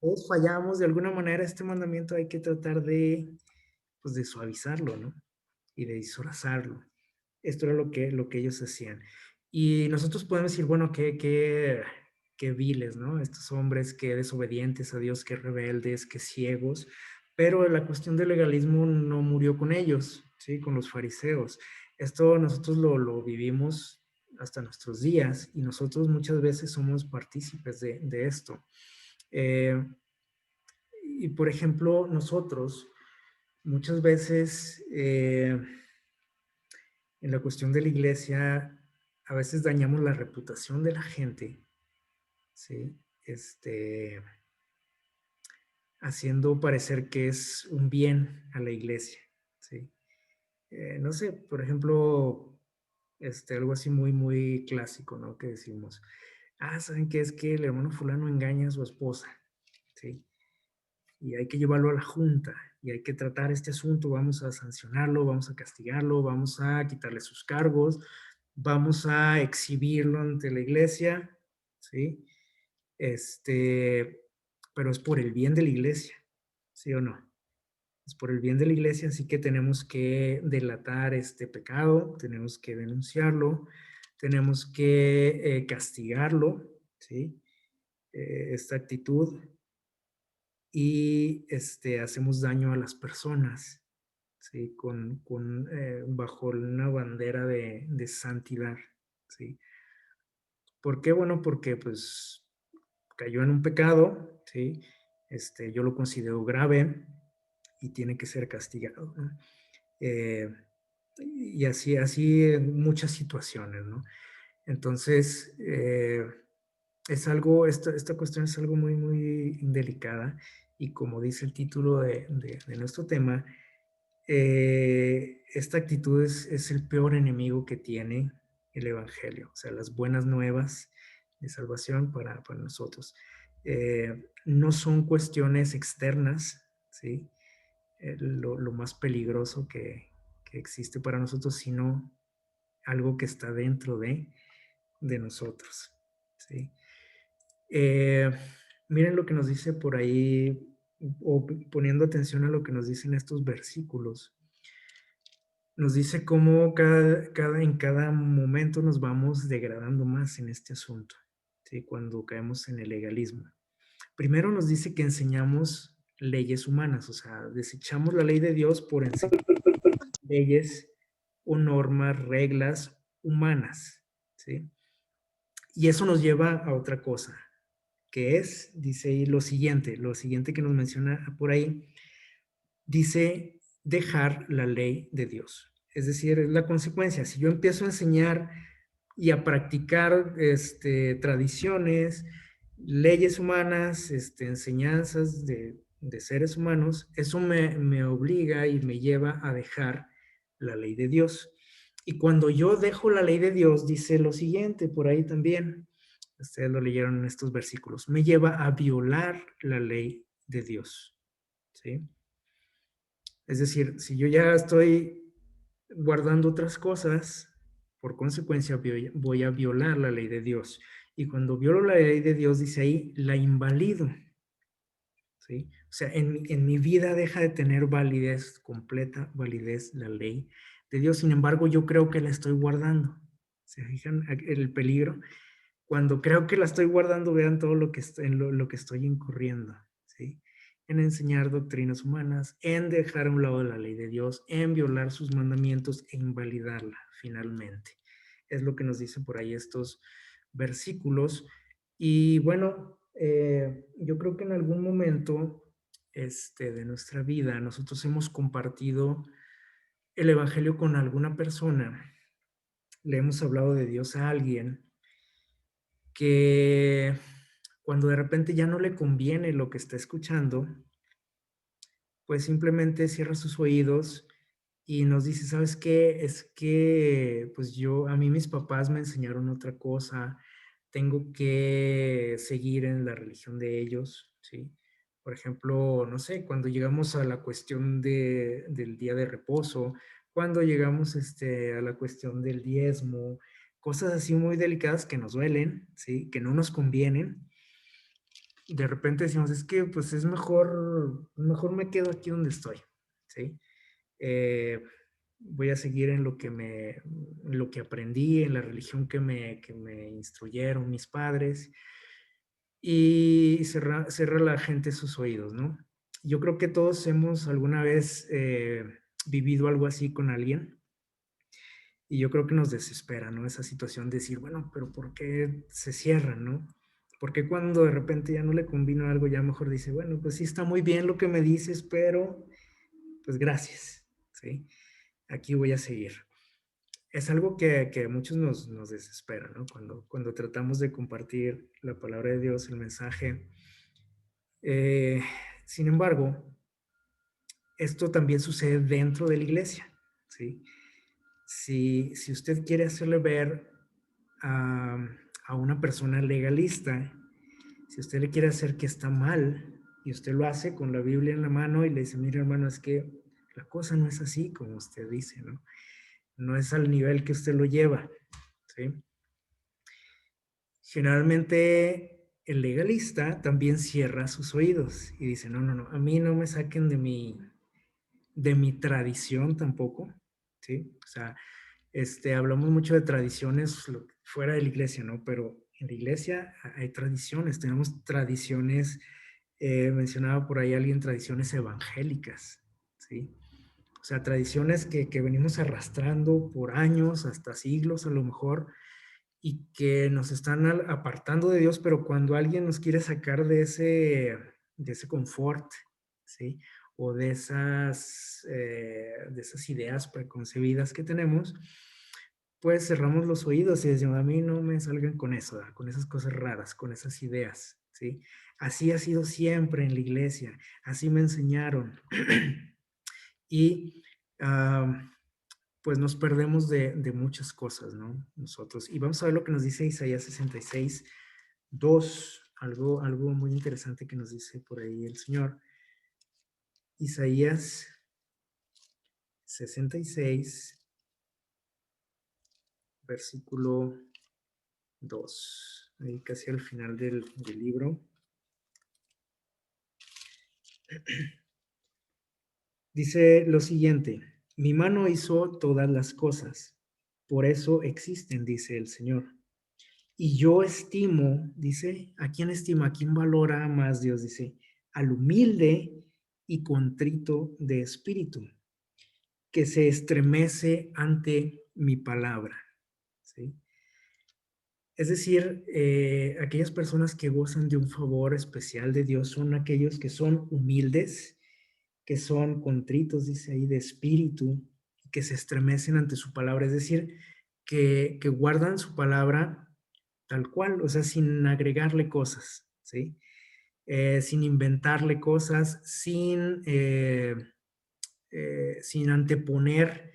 Speaker 1: todos fallamos de alguna manera este mandamiento, hay que tratar pues, de suavizarlo, ¿no? Y de disfrazarlo. Esto era lo que ellos hacían. Y nosotros podemos decir, bueno, qué viles, ¿no? Estos hombres, qué desobedientes a Dios, qué rebeldes, qué ciegos. Pero la cuestión del legalismo no murió con ellos, ¿sí? Con los fariseos. Esto nosotros lo vivimos hasta nuestros días y nosotros muchas veces somos partícipes de esto. Eh, y por ejemplo, nosotros muchas veces en la cuestión de la iglesia, a veces dañamos la reputación de la gente, ¿sí? Haciendo parecer que es un bien a la iglesia, ¿sí? No sé, por ejemplo, algo así muy, muy clásico, ¿no? Que decimos, ¿saben qué? Es que el hermano fulano engaña a su esposa, ¿sí? Y hay que llevarlo a la junta y hay que tratar este asunto, vamos a sancionarlo, vamos a castigarlo, vamos a quitarle sus cargos, vamos a exhibirlo ante la iglesia, ¿sí? Pero es por el bien de la iglesia, ¿sí o no? Es por el bien de la iglesia, así que tenemos que delatar este pecado, tenemos que denunciarlo, tenemos que castigarlo, ¿sí? Esta actitud y hacemos daño a las personas, ¿sí? Bajo una bandera de santidad, ¿sí? ¿Por qué? Bueno, porque pues cayó en un pecado, ¿sí? Yo lo considero grave y tiene que ser castigado, ¿no? Eh, y así en muchas situaciones, ¿no? Entonces, esta cuestión es algo muy, muy delicada y como dice el título de nuestro tema, esta actitud es el peor enemigo que tiene el Evangelio, o sea, las buenas nuevas de salvación para nosotros. No son cuestiones externas, ¿sí? Lo más peligroso que existe para nosotros, sino algo que está dentro de nosotros, ¿sí? Eh, Miren lo que nos dice por ahí, o poniendo atención a lo que nos dicen estos versículos. Nos dice cómo en cada momento nos vamos degradando más en este asunto, ¿sí? Cuando caemos en el legalismo. Primero nos dice que enseñamos leyes humanas, o sea, desechamos la ley de Dios por enseñar leyes o normas, reglas humanas, ¿sí? Y eso nos lleva a otra cosa, que es, dice ahí lo siguiente que nos menciona por ahí, dice dejar la ley de Dios. Es decir, es la consecuencia. Si yo empiezo a enseñar y a practicar tradiciones, leyes humanas, enseñanzas de seres humanos, eso me obliga y me lleva a dejar la ley de Dios. Y cuando yo dejo la ley de Dios, dice lo siguiente, por ahí también, ustedes lo leyeron en estos versículos, me lleva a violar la ley de Dios, ¿sí? Es decir, si yo ya estoy guardando otras cosas, por consecuencia voy a violar la ley de Dios. Y cuando violo la ley de Dios, dice ahí, la invalido, ¿sí? O sea, en mi vida deja de tener validez, completa validez la ley de Dios. Sin embargo, yo creo que la estoy guardando. ¿Se fijan el peligro? Cuando creo que la estoy guardando, vean todo lo que lo que estoy incurriendo, ¿sí? En enseñar doctrinas humanas, en dejar a un lado la ley de Dios, en violar sus mandamientos e invalidarla finalmente. Es lo que nos dicen por ahí estos versículos. Y bueno, yo creo que en algún momento de nuestra vida nosotros hemos compartido el Evangelio con alguna persona, le hemos hablado de Dios a alguien que cuando de repente ya no le conviene lo que está escuchando, pues simplemente cierra sus oídos y nos dice, ¿sabes qué? Es que pues a mí mis papás me enseñaron otra cosa, tengo que seguir en la religión de ellos, ¿sí? Por ejemplo, no sé, cuando llegamos a la cuestión del día de reposo, cuando llegamos a la cuestión del diezmo, cosas así muy delicadas que nos duelen, ¿sí? Que no nos convienen. De repente decimos, es que pues es mejor me quedo aquí donde estoy, ¿sí? Voy a seguir en lo que aprendí, en la religión que me instruyeron mis padres y cerra la gente sus oídos, ¿no? Yo creo que todos hemos alguna vez vivido algo así con alguien y yo creo que nos desespera, ¿no? Esa situación de decir, bueno, pero ¿por qué se cierran, no? Porque cuando de repente ya no le convino algo, ya mejor dice, bueno, pues sí está muy bien lo que me dices, pero pues gracias, ¿sí? Aquí voy a seguir. Es algo que a muchos nos desespera, ¿no? Cuando tratamos de compartir la palabra de Dios, el mensaje. Eh, Sin embargo, esto también sucede dentro de la iglesia, ¿sí? Si usted quiere hacerle ver a a una persona legalista. Si usted le quiere hacer que está mal y usted lo hace con la Biblia en la mano y le dice, mira hermano, es que la cosa no es así como usted dice, ¿no? No es al nivel que usted lo lleva, ¿sí? Generalmente el legalista también cierra sus oídos y dice, no, no, no, a mí no me saquen de mi tradición tampoco, ¿sí? O sea, hablamos mucho de tradiciones fuera de la iglesia, ¿no? Pero en la iglesia hay tradiciones, tenemos tradiciones, mencionaba por ahí alguien, tradiciones evangélicas, ¿sí? O sea, tradiciones que venimos arrastrando por años, hasta siglos a lo mejor, y que nos están apartando de Dios, pero cuando alguien nos quiere sacar de ese confort, ¿sí? O de esas ideas preconcebidas que tenemos, pues cerramos los oídos y decimos, a mí no me salgan con eso, ¿verdad? Con esas cosas raras, con esas ideas, ¿sí? Así ha sido siempre en la iglesia, así me enseñaron. Y pues nos perdemos de muchas cosas, ¿no? Nosotros. Y vamos a ver lo que nos dice Isaías 66, 2, algo muy interesante que nos dice por ahí el Señor. Isaías 66, versículo 2, ahí casi al final del libro. Dice lo siguiente, mi mano hizo todas las cosas, por eso existen, dice el Señor. Y yo estimo, dice, ¿a quién estima? ¿A quién valora más Dios? Dice, al humilde y contrito de espíritu, que se estremece ante mi palabra. ¿Sí? Es decir, aquellas personas que gozan de un favor especial de Dios son aquellos que son humildes, que son contritos, dice ahí, de espíritu, que se estremecen ante su palabra, es decir, que guardan su palabra tal cual, o sea, sin agregarle cosas, ¿sí? Sin inventarle cosas, sin anteponer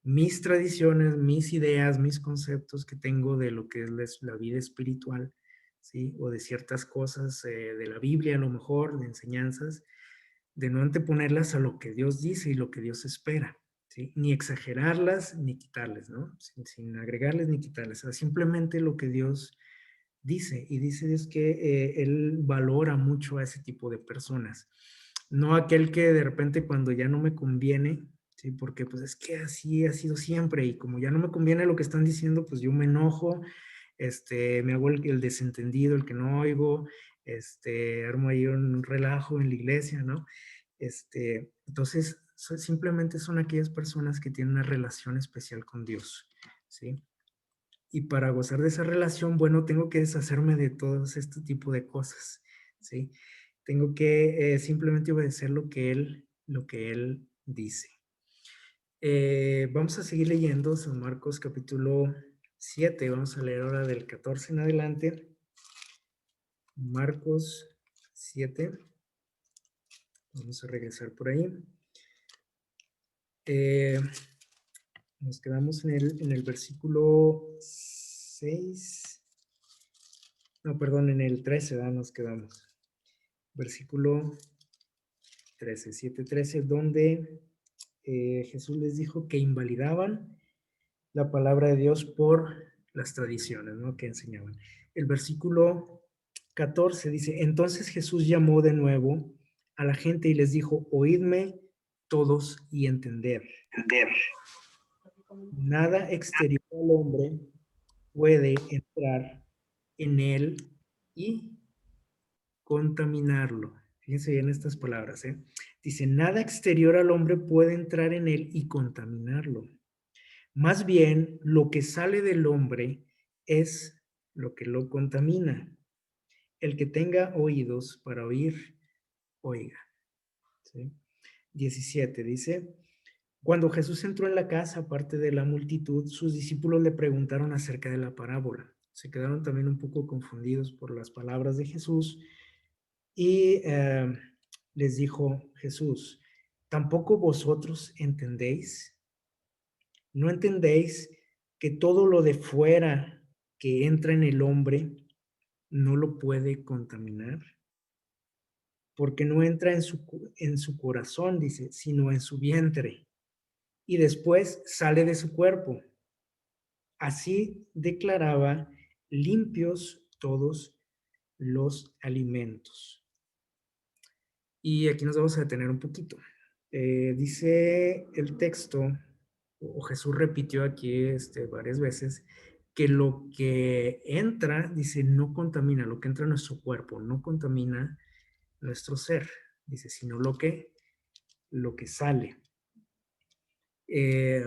Speaker 1: mis tradiciones, mis ideas, mis conceptos que tengo de lo que es la vida espiritual, ¿sí? O de ciertas cosas de la Biblia, a lo mejor, de enseñanzas, de no anteponerlas a lo que Dios dice y lo que Dios espera, ¿sí? Ni exagerarlas ni quitarles, ¿no? Sin agregarles ni quitarles, o sea, simplemente lo que Dios dice, y dice Dios que Él valora mucho a ese tipo de personas, no aquel que de repente cuando ya no me conviene, ¿sí? Porque pues es que así ha sido siempre y como ya no me conviene lo que están diciendo, pues yo me enojo, me hago el desentendido, el que no oigo, armo ahí un relajo en la iglesia, ¿no? Entonces, simplemente son aquellas personas que tienen una relación especial con Dios, ¿sí? Y para gozar de esa relación, bueno, tengo que deshacerme de todo este tipo de cosas, ¿sí? Tengo que simplemente obedecer lo que él dice. Vamos a seguir leyendo San Marcos capítulo 7, vamos a leer ahora del 14 en adelante. Marcos 7, vamos a regresar por ahí. Nos quedamos en el versículo 6. No, perdón, en el 13, ¿verdad? Nos quedamos. Versículo 13, 7, 13, donde Jesús les dijo que invalidaban la palabra de Dios por las tradiciones, ¿no? Que enseñaban. El versículo 14 dice, entonces Jesús llamó de nuevo a la gente y les dijo, oídme todos y entender. Nada exterior al hombre puede entrar en él y contaminarlo. Fíjense bien estas palabras, ¿eh? Dice, nada exterior al hombre puede entrar en él y contaminarlo. Más bien, lo que sale del hombre es lo que lo contamina. El que tenga oídos para oír, oiga. ¿Sí? 17 dice, cuando Jesús entró en la casa, aparte de la multitud, sus discípulos le preguntaron acerca de la parábola. Se quedaron también un poco confundidos por las palabras de Jesús y les dijo Jesús, ¿tampoco vosotros entendéis? ¿No entendéis que todo lo de fuera que entra en el hombre no lo puede contaminar, porque no entra en su corazón, dice, sino en su vientre, y después sale de su cuerpo. Así declaraba limpios todos los alimentos. Y aquí nos vamos a detener un poquito. Dice el texto, o Jesús repitió aquí varias veces, que lo que entra, dice, no contamina, lo que entra en nuestro cuerpo, no contamina nuestro ser, dice, sino lo que sale. Eh,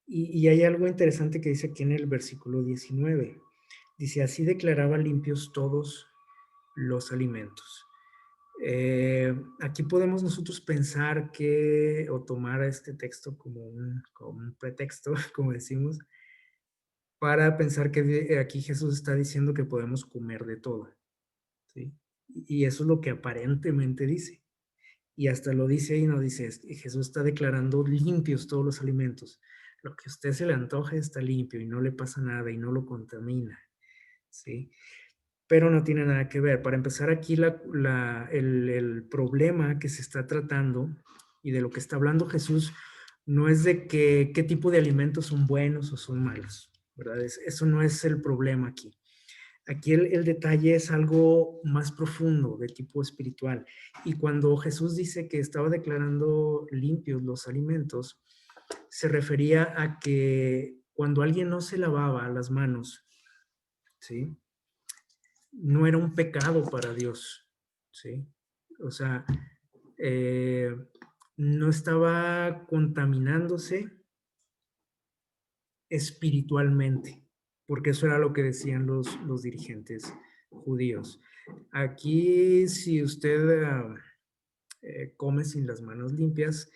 Speaker 1: y hay algo interesante que dice aquí en el versículo 19. Dice, así declaraba limpios todos los alimentos. Aquí podemos nosotros pensar que, o tomar este texto como un pretexto, como decimos, para pensar que aquí Jesús está diciendo que podemos comer de todo, ¿sí? Y eso es lo que aparentemente dice. Y hasta lo dice ahí, no dice, Jesús está declarando limpios todos los alimentos. Lo que a usted se le antoje está limpio y no le pasa nada y no lo contamina, ¿sí? Pero no tiene nada que ver. Para empezar aquí, el problema que se está tratando y de lo que está hablando Jesús no es de qué tipo de alimentos son buenos o son malos, ¿verdad? Eso no es el problema aquí. Aquí el detalle es algo más profundo, de tipo espiritual. Y cuando Jesús dice que estaba declarando limpios los alimentos, se refería a que cuando alguien no se lavaba las manos, ¿sí? No era un pecado para Dios, ¿sí? O sea, eh, no estaba contaminándose espiritualmente, porque eso era lo que decían los dirigentes judíos. Aquí, si usted come sin las manos limpias,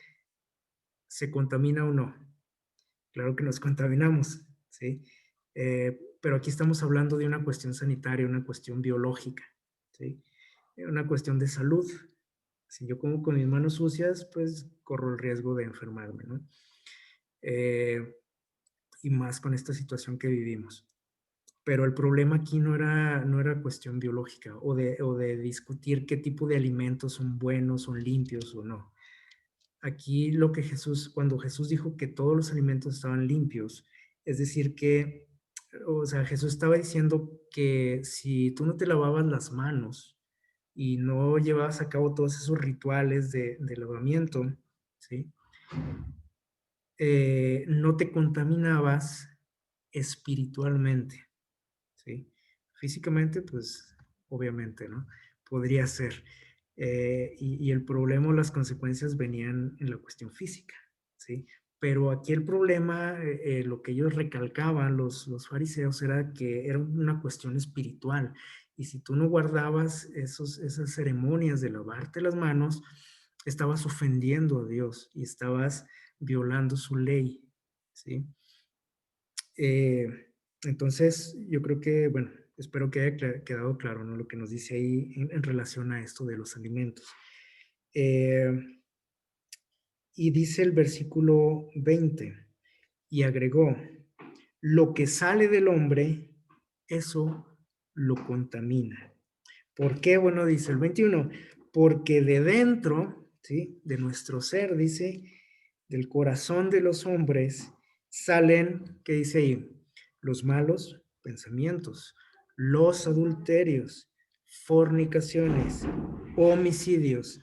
Speaker 1: ¿se contamina o no? Claro que nos contaminamos, ¿sí? Pero aquí estamos hablando de una cuestión sanitaria, una cuestión biológica, ¿sí? Una cuestión de salud. Si yo como con mis manos sucias, pues corro el riesgo de enfermarme, ¿no? Eh, y más con esta situación que vivimos. Pero el problema aquí no era cuestión biológica o de discutir qué tipo de alimentos son buenos, son limpios o no. Aquí lo que cuando Jesús dijo que todos los alimentos estaban limpios, es decir que, o sea, Jesús estaba diciendo que si tú no te lavabas las manos y no llevabas a cabo todos esos rituales de lavamiento, ¿sí? No te contaminabas espiritualmente, ¿sí? Físicamente, pues, obviamente, ¿no? Podría ser. Y el problema o las consecuencias venían en la cuestión física, ¿sí? Pero aquí el problema, lo que ellos recalcaban, los fariseos, era que era una cuestión espiritual. Y si tú no guardabas esas ceremonias de lavarte las manos, estabas ofendiendo a Dios y estabas violando su ley, ¿sí? Eh, entonces, yo creo que, bueno, espero que haya quedado claro, ¿no? Lo que nos dice ahí en relación a esto de los alimentos. Eh, y dice el versículo 20, y agregó, lo que sale del hombre, eso lo contamina. ¿Por qué? Bueno, dice el 21, porque de dentro, ¿sí? De nuestro ser, dice, del corazón de los hombres, salen, ¿qué dice ahí? Los malos pensamientos, los adulterios, fornicaciones, homicidios,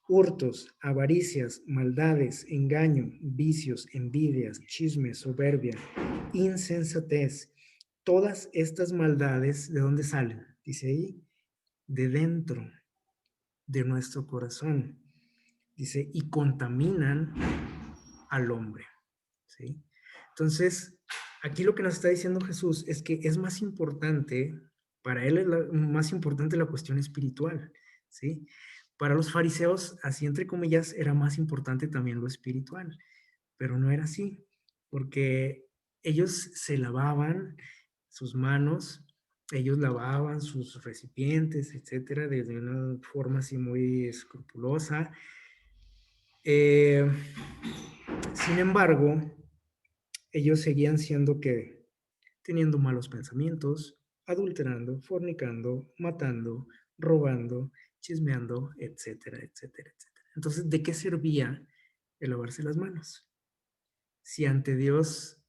Speaker 1: hurtos, avaricias, maldades, engaño, vicios, envidias, chismes, soberbia, insensatez. Todas estas maldades, ¿de dónde salen? Dice ahí, de dentro de nuestro corazón. Dice, y contaminan al hombre. ¿Sí? Entonces, aquí lo que nos está diciendo Jesús es que es más importante, para él es más importante la cuestión espiritual. ¿Sí? Para los fariseos, así entre comillas, era más importante también lo espiritual, pero no era así, porque ellos se lavaban sus manos, ellos lavaban sus recipientes, etcétera, de una forma así muy escrupulosa. Sin embargo, ellos seguían siendo que teniendo malos pensamientos, adulterando, fornicando, matando, robando, chismeando, etcétera, etcétera, etcétera. Entonces, ¿de qué servía el lavarse las manos? Si ante Dios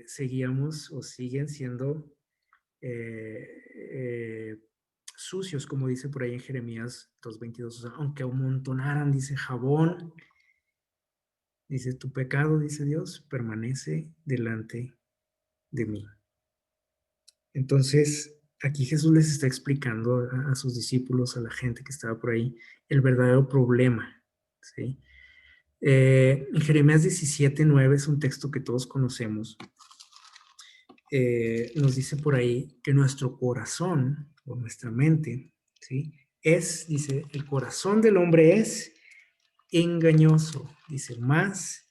Speaker 1: seguíamos o siguen siendo eh, eh, sucios, como dice por ahí en Jeremías 2:22, o sea, aunque amontonaran, dice jabón, dice tu pecado, dice Dios, permanece delante de mí. Entonces, aquí Jesús les está explicando a sus discípulos, a la gente que estaba por ahí, el verdadero problema, ¿sí? En Jeremías 17:9 es un texto que todos conocemos. Nos dice por ahí que nuestro corazón o nuestra mente, ¿sí? Dice, el corazón del hombre es engañoso, dice, más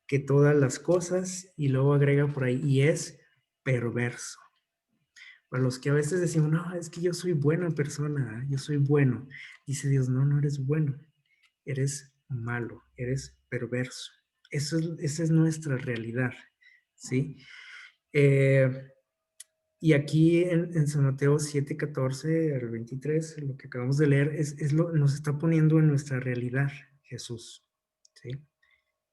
Speaker 1: que todas las cosas, y luego agrega por ahí, y es perverso. Para los que a veces decimos, no, es que yo soy buena persona, yo soy bueno. Dice Dios, no, no eres bueno, eres malo, eres perverso. Esa es nuestra realidad, ¿sí? Y aquí en San Mateo 7:14 al 23, lo que acabamos de leer, nos está poniendo en nuestra realidad Jesús, ¿sí?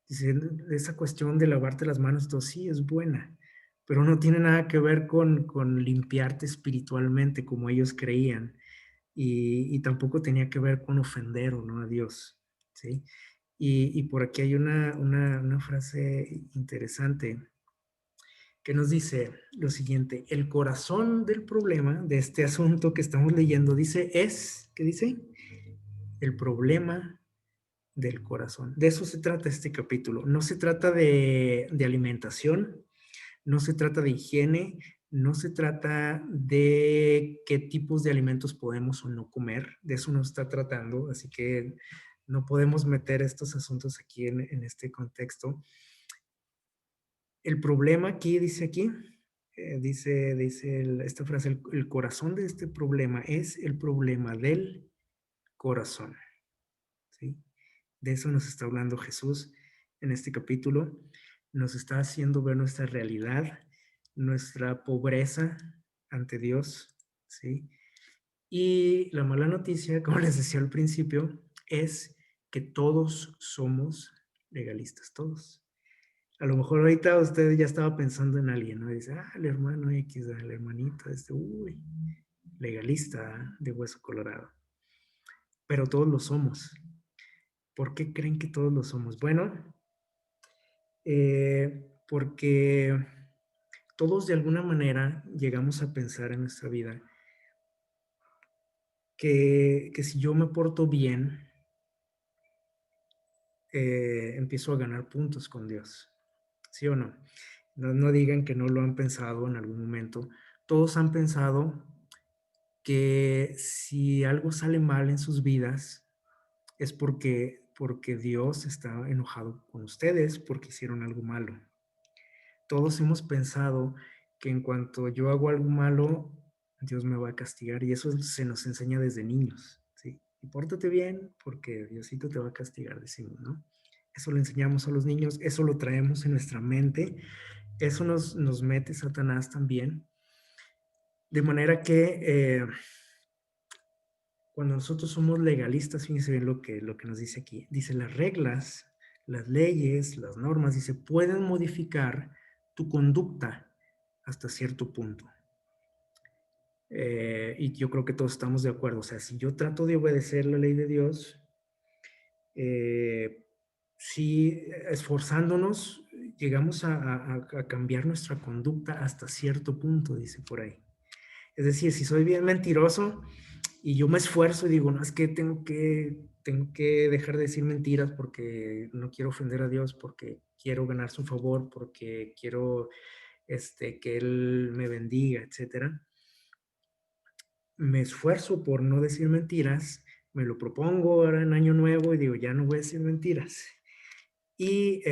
Speaker 1: Dice, esa cuestión de lavarte las manos, todo sí es buena, pero no tiene nada que ver con limpiarte espiritualmente como ellos creían, y tampoco tenía que ver con ofender o no a Dios, ¿sí? Y por aquí hay una frase interesante que nos dice lo siguiente: el corazón del problema de este asunto que estamos leyendo, dice, ¿qué dice? El problema del corazón. De eso se trata este capítulo. No se trata de alimentación, no se trata de higiene, no se trata de qué tipos de alimentos podemos o no comer. De eso no se está tratando, así que no podemos meter estos asuntos aquí en este contexto. El problema aquí, dice esta frase, el corazón de este problema es el problema del corazón, ¿sí? De eso nos está hablando Jesús en este capítulo. Nos está haciendo ver nuestra realidad, nuestra pobreza ante Dios, ¿sí? Y la mala noticia, como les decía al principio, es que todos somos legalistas, todos. A lo mejor ahorita usted ya estaba pensando en alguien, ¿no? Y dice, el hermano X, el hermanito, uy, legalista de hueso colorado. Pero todos lo somos. ¿Por qué creen que todos lo somos? Bueno, porque todos de alguna manera llegamos a pensar en nuestra vida que si yo me porto bien, empiezo a ganar puntos con Dios. ¿Sí o no? No digan que no lo han pensado en algún momento. Todos han pensado que si algo sale mal en sus vidas es porque Dios está enojado con ustedes porque hicieron algo malo. Todos hemos pensado que en cuanto yo hago algo malo, Dios me va a castigar, y eso se nos enseña desde niños, ¿sí? Y pórtate bien porque Diosito te va a castigar, decimos, ¿no? Eso lo enseñamos a los niños, eso lo traemos en nuestra mente, eso nos mete Satanás también, de manera que cuando nosotros somos legalistas, fíjense bien lo que nos dice aquí. Dice, las reglas, las leyes, las normas, dice, pueden modificar tu conducta hasta cierto punto. Y yo creo que todos estamos de acuerdo. O sea, si yo trato de obedecer la ley de Dios, si esforzándonos, llegamos a cambiar nuestra conducta hasta cierto punto, dice por ahí. Es decir, si soy bien mentiroso y yo me esfuerzo y digo, no, es que tengo que dejar de decir mentiras porque no quiero ofender a Dios, porque quiero ganar su favor, porque quiero que Él me bendiga, etcétera. Me esfuerzo por no decir mentiras, me lo propongo ahora en Año Nuevo y digo, ya no voy a decir mentiras. Y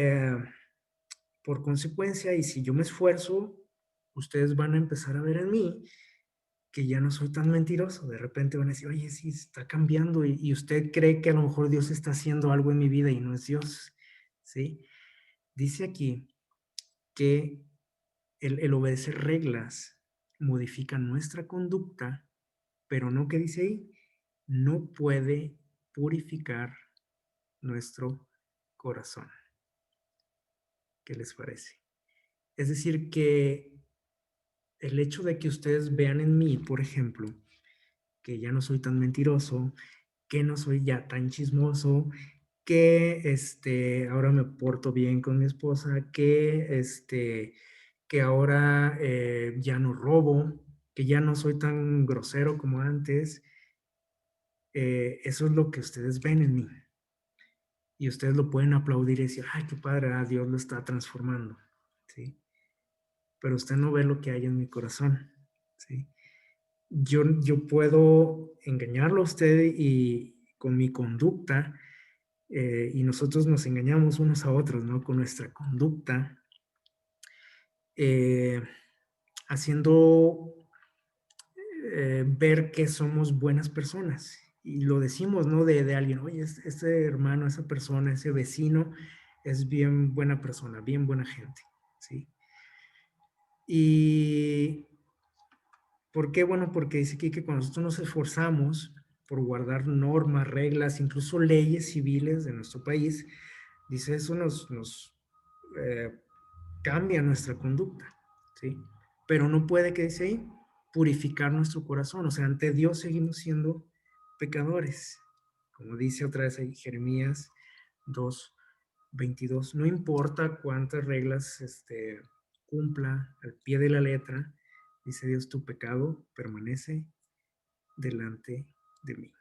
Speaker 1: por consecuencia, y si yo me esfuerzo, ustedes van a empezar a ver en mí que ya no soy tan mentiroso. De repente van a decir, oye, sí, está cambiando, y usted cree que a lo mejor Dios está haciendo algo en mi vida y no es Dios, ¿sí? Dice aquí que el obedecer reglas modifica nuestra conducta, pero no, ¿qué dice ahí? No puede purificar nuestro corazón. ¿Qué les parece? Es decir, que el hecho de que ustedes vean en mí, por ejemplo, que ya no soy tan mentiroso, que no soy ya tan chismoso, que ahora me porto bien con mi esposa, que ahora ya no robo, que ya no soy tan grosero como antes. Eso es lo que ustedes ven en mí. Y ustedes lo pueden aplaudir y decir, ay, qué padre, Dios lo está transformando. ¿Sí? Pero usted no ve lo que hay en mi corazón. ¿Sí? Yo puedo engañarlo a usted y con mi conducta, y nosotros nos engañamos unos a otros, ¿no? Con nuestra conducta, eh, haciendo ver que somos buenas personas. Y lo decimos, ¿no? De alguien, oye, este hermano, esa persona, ese vecino es bien buena persona, bien buena gente, ¿sí? Y ¿por qué? Bueno, porque dice aquí que cuando nosotros nos esforzamos por guardar normas, reglas, incluso leyes civiles de nuestro país, dice eso nos eh, cambia nuestra conducta, ¿sí? Pero no puede, que dice ahí, purificar nuestro corazón. O sea, ante Dios seguimos siendo pecadores. Como dice otra vez ahí Jeremías 2:22. No importa cuántas reglas cumpla al pie de la letra, dice Dios, tu pecado permanece delante de mí.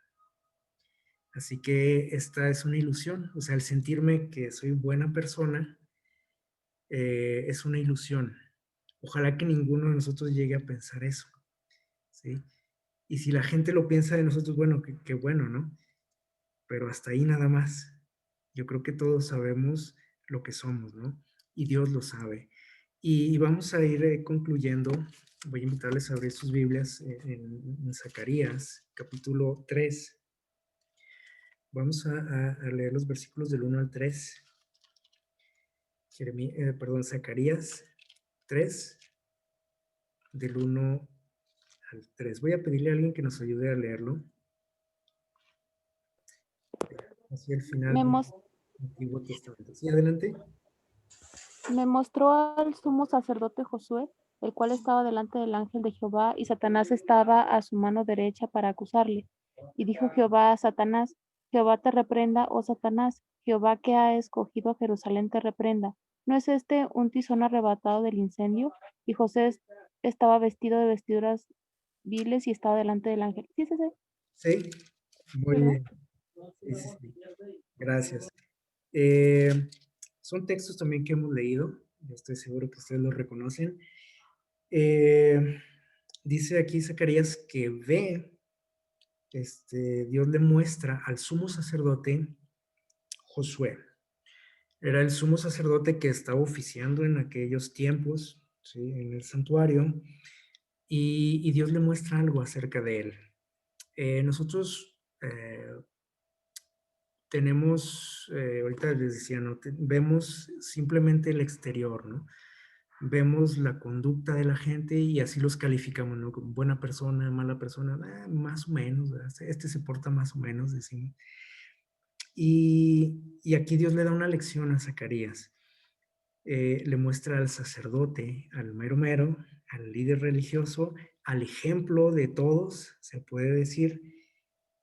Speaker 1: Así que esta es una ilusión. O sea, el sentirme que soy buena persona es una ilusión. Ojalá que ninguno de nosotros llegue a pensar eso, ¿sí? Y si la gente lo piensa de nosotros, bueno, qué bueno, ¿no? Pero hasta ahí nada más. Yo creo que todos sabemos lo que somos, ¿no? Y Dios lo sabe. Y vamos a ir concluyendo. Voy a invitarles a abrir sus Biblias en Zacarías, capítulo 3. Vamos a leer los versículos del 1 al 3. Zacarías 3, del 1 al 3. Voy a pedirle a alguien que nos ayude a leerlo. Hacia el final
Speaker 3: Me,
Speaker 1: del
Speaker 3: mos-
Speaker 1: Antiguo Testamento. Sí, adelante.
Speaker 3: Me mostró al sumo sacerdote Josué, el cual estaba delante del ángel de Jehová, y Satanás estaba a su mano derecha para acusarle. Y dijo Jehová a Satanás, Jehová te reprenda, oh Satanás, Jehová que ha escogido a Jerusalén te reprenda. ¿No es este un tizón arrebatado del incendio? Y estaba vestido de vestiduras viles y estaba delante del ángel. Sí, sí, sí,
Speaker 1: Sí, muy
Speaker 3: ¿verdad?
Speaker 1: bien. Sí, sí, sí. Gracias. Eh, Son textos también que hemos leído. Yo estoy seguro que ustedes los reconocen. Eh, Dice aquí Zacarías que ve, Dios le muestra al sumo sacerdote Josué. Era el sumo sacerdote que estaba oficiando en aquellos tiempos, ¿sí? En el santuario, y Dios le muestra algo acerca de él. Nosotros tenemos, ahorita les decía, ¿no? Vemos simplemente el exterior, ¿no? Vemos la conducta de la gente y así los calificamos, ¿no? Como buena persona, mala persona, más o menos, ¿verdad? Se porta más o menos, decimos. Y aquí Dios le da una lección a Zacarías. Le muestra al sacerdote, al mero mero, al líder religioso, al ejemplo de todos, se puede decir,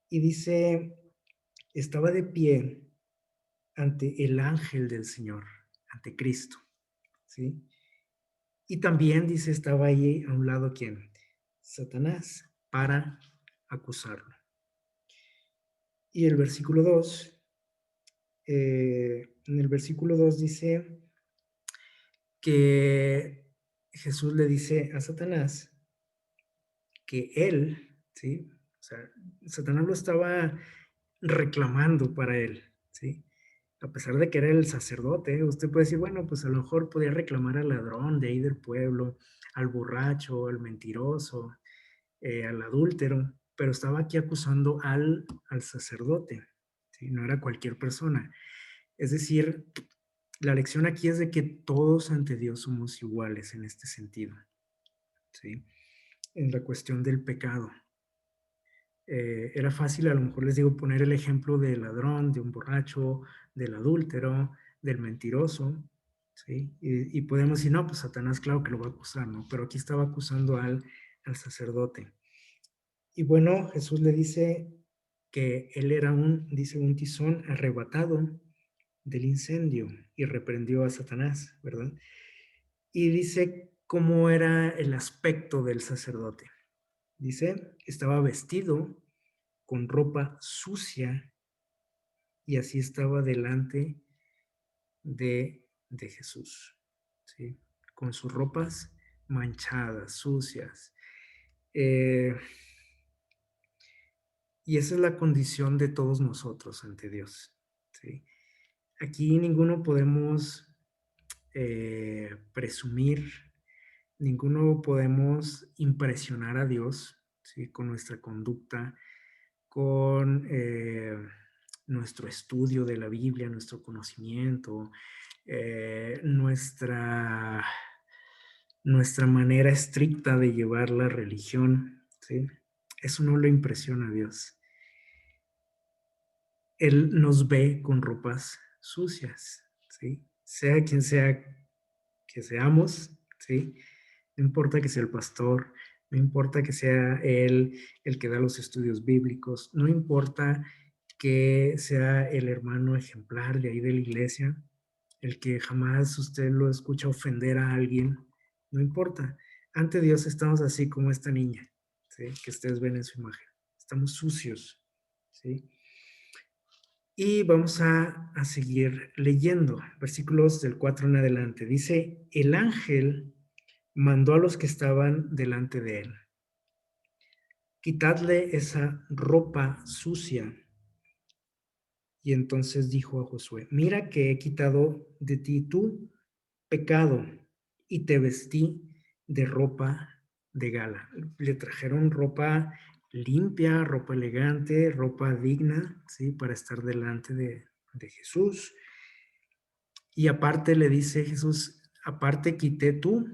Speaker 1: y dice, estaba de pie ante el ángel del Señor, ante Cristo, ¿sí? Y también dice, estaba ahí a un lado, ¿quién? Satanás, para acusarlo. Y el versículo 2, en el versículo 2 dice que Jesús le dice a Satanás que él, ¿sí? O sea, Satanás lo estaba reclamando para él, ¿sí? A pesar de que era el sacerdote, usted puede decir, bueno, pues a lo mejor podía reclamar al ladrón de ahí del pueblo, al borracho, al mentiroso, al adúltero, pero estaba aquí acusando al sacerdote, ¿sí? No era cualquier persona. Es decir, La lección aquí es de que todos ante Dios somos iguales en este sentido, ¿sí? En la cuestión del pecado. Era fácil, a lo mejor les digo, poner el ejemplo del ladrón, de un borracho, del adúltero, del mentiroso, ¿sí? Y podemos decir, no, pues Satanás, claro que lo va a acusar, ¿no? Pero aquí estaba acusando al sacerdote. Y bueno, Jesús le dice que él era dice, un tizón arrebatado del incendio y reprendió a Satanás, ¿verdad? Y dice cómo era el aspecto del sacerdote. Dice, estaba vestido con ropa sucia y así estaba delante de Jesús, ¿sí? Con sus ropas manchadas, sucias. Y esa es la condición de todos nosotros ante Dios, ¿sí? Aquí ninguno podemos presumir, ninguno podemos impresionar a Dios, ¿sí? Con nuestra conducta, con nuestro estudio de la Biblia, nuestro conocimiento, nuestra manera estricta de llevar la religión, ¿sí? Eso no lo impresiona a Dios. Él nos ve con ropas sucias, ¿sí? Sea quien sea que seamos, ¿sí? No importa que sea el pastor, no importa que sea él el que da los estudios bíblicos, no importa que sea el hermano ejemplar de ahí de la iglesia, el que jamás usted lo escucha ofender a alguien, no importa. Ante Dios estamos así como esta niña, ¿sí? Que ustedes ven en su imagen. Estamos sucios, ¿sí? Y vamos a seguir leyendo, versículos del 4 en adelante. Dice, el ángel mandó a los que estaban delante de él, quitadle esa ropa sucia. Y entonces dijo a Josué, mira que he quitado de ti tu pecado y te vestí de ropa de gala. Le trajeron ropa limpia, ropa elegante, ropa digna, ¿sí? Para estar delante de Jesús. Y aparte le dice Jesús, aparte quité tu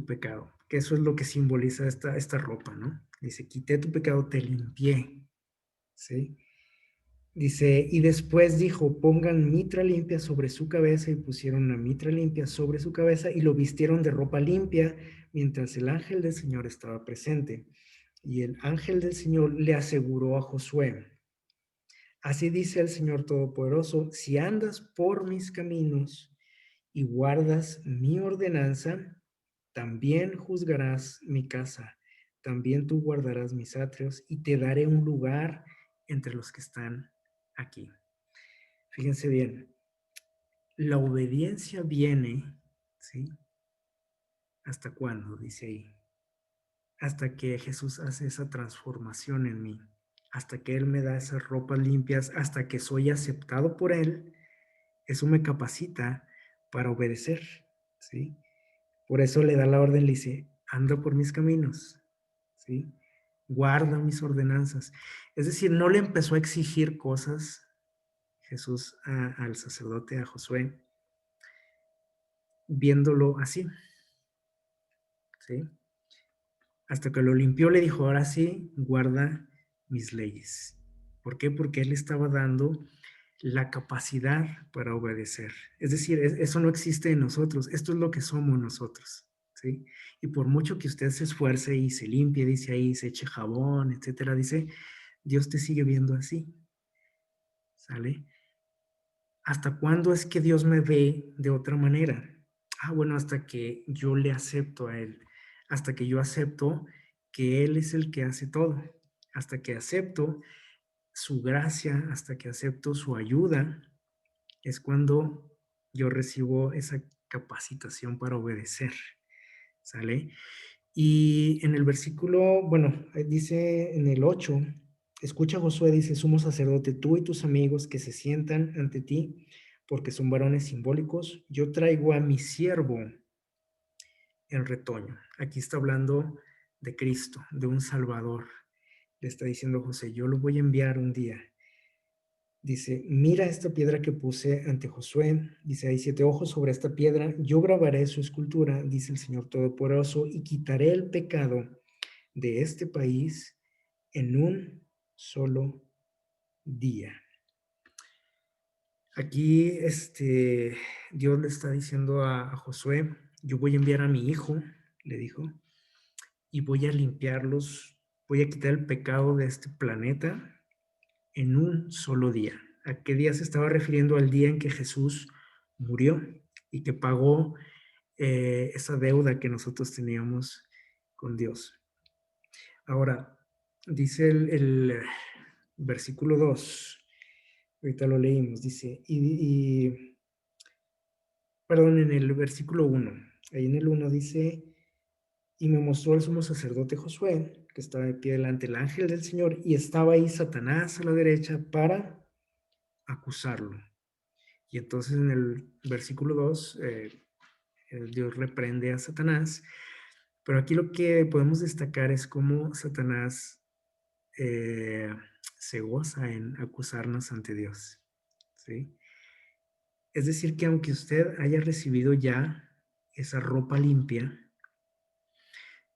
Speaker 1: pecado, que eso es lo que simboliza esta ropa, ¿no? Dice, quité tu pecado, te limpié, ¿sí? Dice, y después dijo, pongan mitra limpia sobre su cabeza, y pusieron una mitra limpia sobre su cabeza y lo vistieron de ropa limpia mientras el ángel del Señor estaba presente. Y el ángel del Señor le aseguró a Josué, así dice el Señor Todopoderoso, si andas por mis caminos y guardas mi ordenanza, también juzgarás mi casa, también tú guardarás mis atrios y te daré un lugar entre los que están aquí. Fíjense bien, la obediencia viene, ¿sí? ¿Hasta cuándo? Dice ahí. Hasta que Jesús hace esa transformación en mí, hasta que Él me da esas ropas limpias, hasta que soy aceptado por Él, eso me capacita para obedecer, ¿sí? Por eso le da la orden, le dice, anda por mis caminos, ¿sí? Guarda mis ordenanzas. Es decir, no le empezó a exigir cosas Jesús al sacerdote, a Josué, viéndolo así, ¿sí? Hasta que lo limpió, le dijo, ahora sí, guarda mis leyes. ¿Por qué? Porque él estaba dando la capacidad para obedecer. Es decir, eso no existe en nosotros, esto es lo que somos nosotros, ¿sí? Y por mucho que usted se esfuerce y se limpie, dice ahí, se eche jabón, etcétera, dice, Dios te sigue viendo así, ¿sale? ¿Hasta cuándo es que Dios me ve de otra manera? Ah, bueno, hasta que yo le acepto a Él, hasta que yo acepto que Él es el que hace todo, hasta que acepto su gracia, hasta que acepto su ayuda, es cuando yo recibo esa capacitación para obedecer, ¿sale? Y en el versículo, bueno, dice en el 8, escucha Josué, dice, sumo sacerdote, tú y tus amigos que se sientan ante ti, porque son varones simbólicos, yo traigo a mi siervo en retoño. Aquí está hablando de Cristo, de un Salvador. Le está diciendo José, yo lo voy a enviar un día. Dice, mira esta piedra que puse ante Josué. Dice, hay 7 ojos sobre esta piedra. Yo grabaré su escultura, dice el Señor Todopoderoso, y quitaré el pecado de este país en un solo día. Aquí Dios le está diciendo a Josué, yo voy a enviar a mi hijo, le dijo, y voy a limpiarlos, voy a quitar el pecado de este planeta en un solo día. ¿A qué día se estaba refiriendo? Al día en que Jesús murió y que pagó esa deuda que nosotros teníamos con Dios. Ahora, dice el versículo 2, ahorita lo leímos, dice, perdón, en el versículo 1, ahí en el 1 dice, y me mostró el sumo sacerdote Josué, que estaba de pie delante del ángel del Señor, y estaba ahí Satanás a la derecha para acusarlo. Y entonces en el versículo 2, Dios reprende a Satanás, pero aquí lo que podemos destacar es cómo Satanás se goza en acusarnos ante Dios, ¿sí? Es decir, que aunque usted haya recibido ya esa ropa limpia,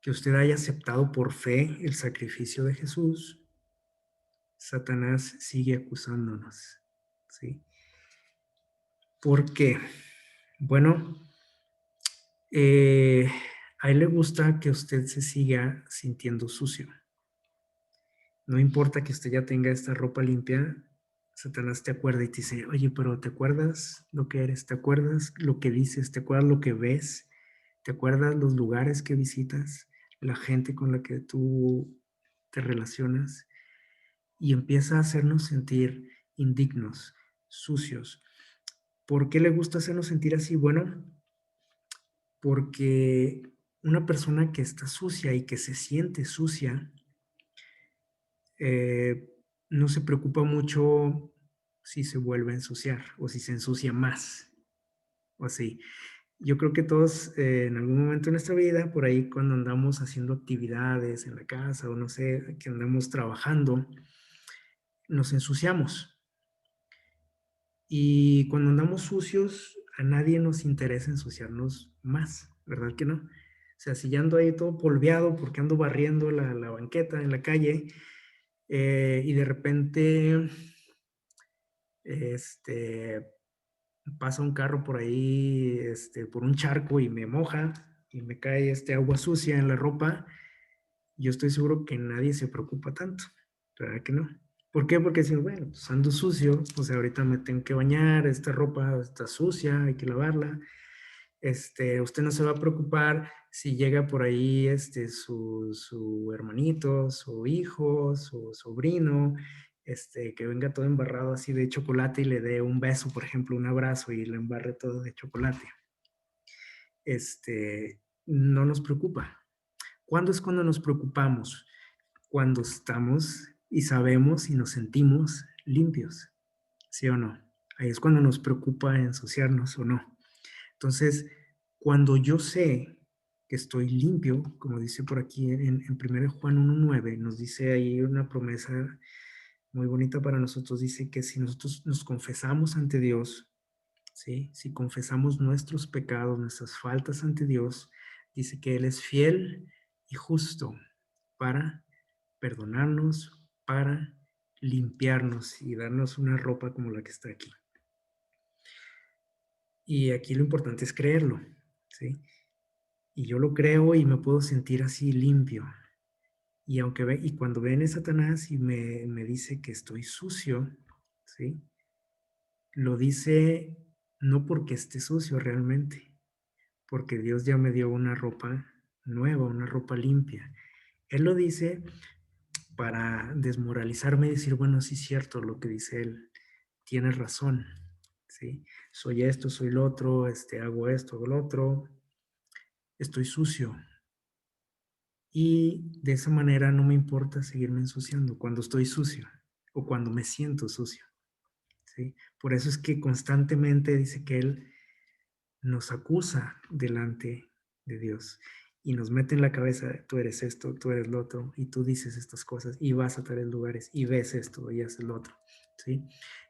Speaker 1: que usted haya aceptado por fe el sacrificio de Jesús, Satanás sigue acusándonos, ¿sí? ¿Por qué? Bueno, a él le gusta que usted se siga sintiendo sucio. No importa que usted ya tenga esta ropa limpia, Satanás te acuerda y te dice, oye, pero ¿te acuerdas lo que eres? ¿Te acuerdas lo que dices? ¿Te acuerdas lo que ves? ¿Te acuerdas los lugares que visitas? La gente con la que tú te relacionas. Y empieza a hacernos sentir indignos, sucios. ¿Por qué le gusta hacernos sentir así? Bueno, porque una persona que está sucia y que se siente sucia, no se preocupa mucho si se vuelve a ensuciar o si se ensucia más o así. Yo creo que todos en algún momento de nuestra vida, por ahí cuando andamos haciendo actividades en la casa o no sé, que andamos trabajando, nos ensuciamos. Y cuando andamos sucios, a nadie nos interesa ensuciarnos más, ¿verdad que no? O sea, si ya ando ahí todo polveado porque ando barriendo la banqueta en la calle y de repente este, pasa un carro por ahí, por un charco y me moja y me cae agua sucia en la ropa, yo estoy seguro que nadie se preocupa tanto, ¿verdad que no? ¿Por qué? Porque si, bueno, pues ando sucio, pues ahorita me tengo que bañar, esta ropa está sucia, hay que lavarla. Usted no se va a preocupar si llega por ahí su hermanito, su hijo, su sobrino, que venga todo embarrado así de chocolate y le dé un beso, por ejemplo, un abrazo y le embarre todo de chocolate. No nos preocupa. ¿Cuándo es cuando nos preocupamos? Cuando estamos y sabemos y nos sentimos limpios, ¿sí o no? Ahí es cuando nos preocupa ensuciarnos o no. Entonces, cuando yo sé que estoy limpio, como dice por aquí en 1 Juan 1:9, nos dice ahí una promesa muy bonita para nosotros, dice que si nosotros nos confesamos ante Dios, ¿sí? Si confesamos nuestros pecados, nuestras faltas ante Dios, dice que Él es fiel y justo para perdonarnos, para limpiarnos y darnos una ropa como la que está aquí. Y aquí lo importante es creerlo, ¿sí? Y yo lo creo y me puedo sentir así limpio. Y y cuando viene Satanás y me dice que estoy sucio, ¿sí? Lo dice no porque esté sucio realmente, porque Dios ya me dio una ropa nueva, una ropa limpia. Él lo dice para desmoralizarme y decir, bueno, sí es cierto lo que dice él, tienes razón, ¿sí? Soy esto, soy lo otro, hago esto, hago lo otro, estoy sucio. Y de esa manera no me importa seguirme ensuciando cuando estoy sucio o cuando me siento sucio, ¿sí? Por eso es que constantemente dice que Él nos acusa delante de Dios y nos mete en la cabeza, tú eres esto, tú eres lo otro, y tú dices estas cosas y vas a tales lugares y ves esto y haces lo otro, ¿sí?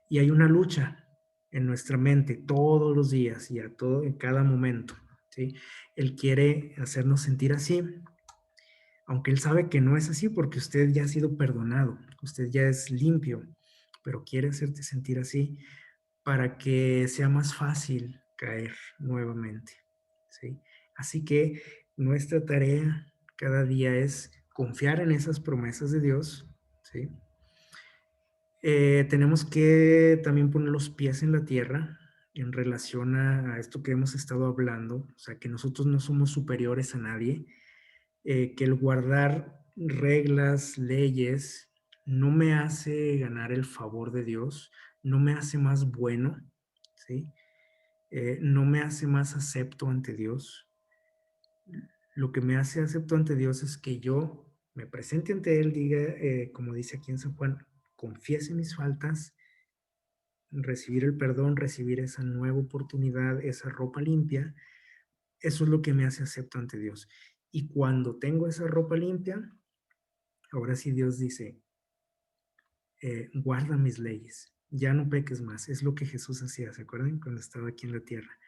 Speaker 1: Y hay una lucha en nuestra mente todos los días y en cada momento, ¿sí? Él quiere hacernos sentir así, aunque él sabe que no es así porque usted ya ha sido perdonado, usted ya es limpio, pero quiere hacerte sentir así para que sea más fácil caer nuevamente, ¿sí? Así que nuestra tarea cada día es confiar en esas promesas de Dios, ¿sí? Tenemos que también poner los pies en la tierra en relación a esto que hemos estado hablando, o sea, que nosotros no somos superiores a nadie, que el guardar reglas, leyes, no me hace ganar el favor de Dios, no me hace más bueno, ¿sí? No me hace más acepto ante Dios. Lo que me hace acepto ante Dios es que yo me presente ante Él, diga, como dice aquí en San Juan, confiese mis faltas, recibir el perdón, recibir esa nueva oportunidad, esa ropa limpia, eso es lo que me hace acepto ante Dios. Y cuando tengo esa ropa limpia, ahora sí Dios dice, guarda mis leyes, ya no peques más. Es lo que Jesús hacía, ¿se acuerdan? Cuando estaba aquí en la tierra.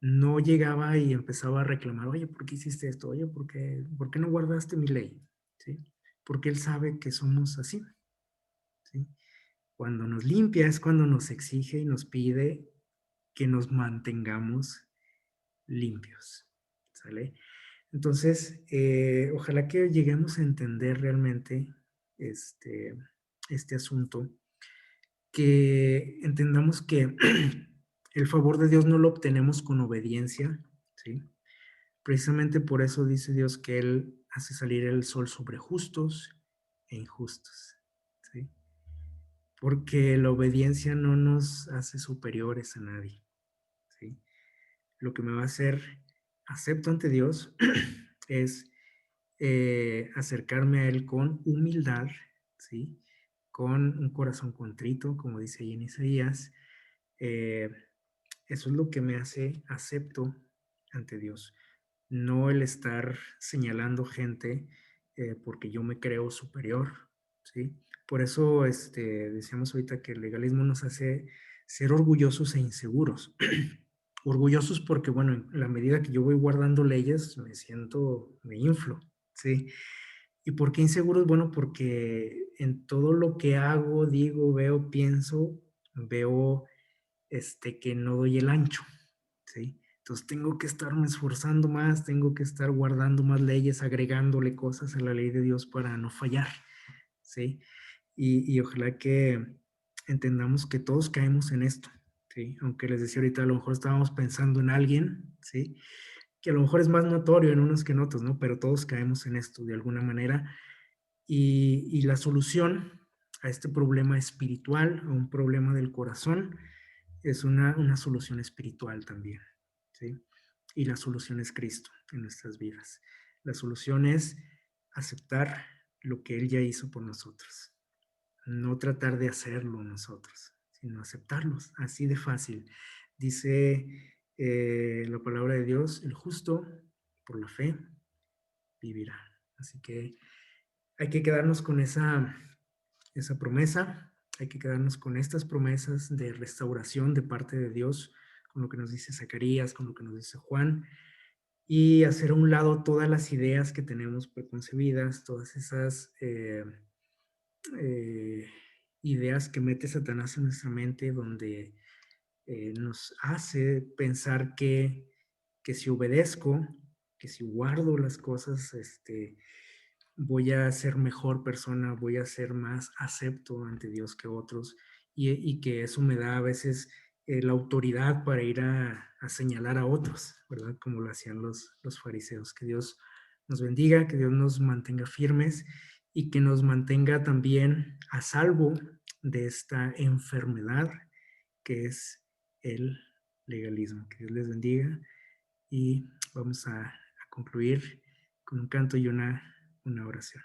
Speaker 1: No llegaba y empezaba a reclamar, oye, ¿por qué hiciste esto? Oye, por qué no guardaste mi ley? ¿Sí? Porque Él sabe que somos así. ¿Sí? Cuando nos limpia es cuando nos exige y nos pide que nos mantengamos limpios. ¿Sale? Entonces, ojalá que lleguemos a entender realmente este, este asunto, que entendamos que el favor de Dios no lo obtenemos con obediencia, ¿sí? Precisamente por eso dice Dios que Él hace salir el sol sobre justos e injustos, ¿sí? Porque la obediencia no nos hace superiores a nadie, ¿sí? Lo que me va a hacer acepto ante Dios es acercarme a Él con humildad, ¿sí? Con un corazón contrito, como dice ahí en Isaías. Eh, Eso es lo que me hace acepto ante Dios. No el estar señalando gente porque yo me creo superior, ¿sí? Por eso decíamos ahorita que el legalismo nos hace ser orgullosos e inseguros. Orgullosos porque, bueno, en la medida que yo voy guardando leyes, me inflo, ¿sí? ¿Y por qué inseguros? Bueno, porque en todo lo que hago, digo, veo, pienso, veo que no doy el ancho, ¿sí? Entonces tengo que estarme esforzando más, tengo que estar guardando más leyes, agregándole cosas a la ley de Dios para no fallar, ¿sí? Y ojalá que entendamos que todos caemos en esto, ¿sí? Aunque les decía ahorita, a lo mejor estábamos pensando en alguien, ¿sí? Que a lo mejor es más notorio en unos que en otros, ¿no? Pero todos caemos en esto de alguna manera. Y la solución a este problema espiritual, a un problema del corazón, es una solución espiritual también, ¿sí? Y la solución es Cristo en nuestras vidas. La solución es aceptar lo que Él ya hizo por nosotros. No tratar de hacerlo nosotros, sino aceptarlos, así de fácil. Dice la palabra de Dios, el justo por la fe vivirá. Así que hay que quedarnos con esa promesa, hay que quedarnos con estas promesas de restauración de parte de Dios, con lo que nos dice Zacarías, con lo que nos dice Juan, y hacer a un lado todas las ideas que tenemos preconcebidas, todas esas eh, ideas que mete Satanás en nuestra mente, donde nos hace pensar que si obedezco, que si guardo las cosas, voy a ser mejor persona, voy a ser más acepto ante Dios que otros y que eso me da a veces la autoridad para ir a señalar a otros, ¿verdad? Como lo hacían los fariseos. Que Dios nos bendiga, que Dios nos mantenga firmes y que nos mantenga también a salvo de esta enfermedad que es el legalismo. Que Dios les bendiga y vamos a concluir con un canto y una oración.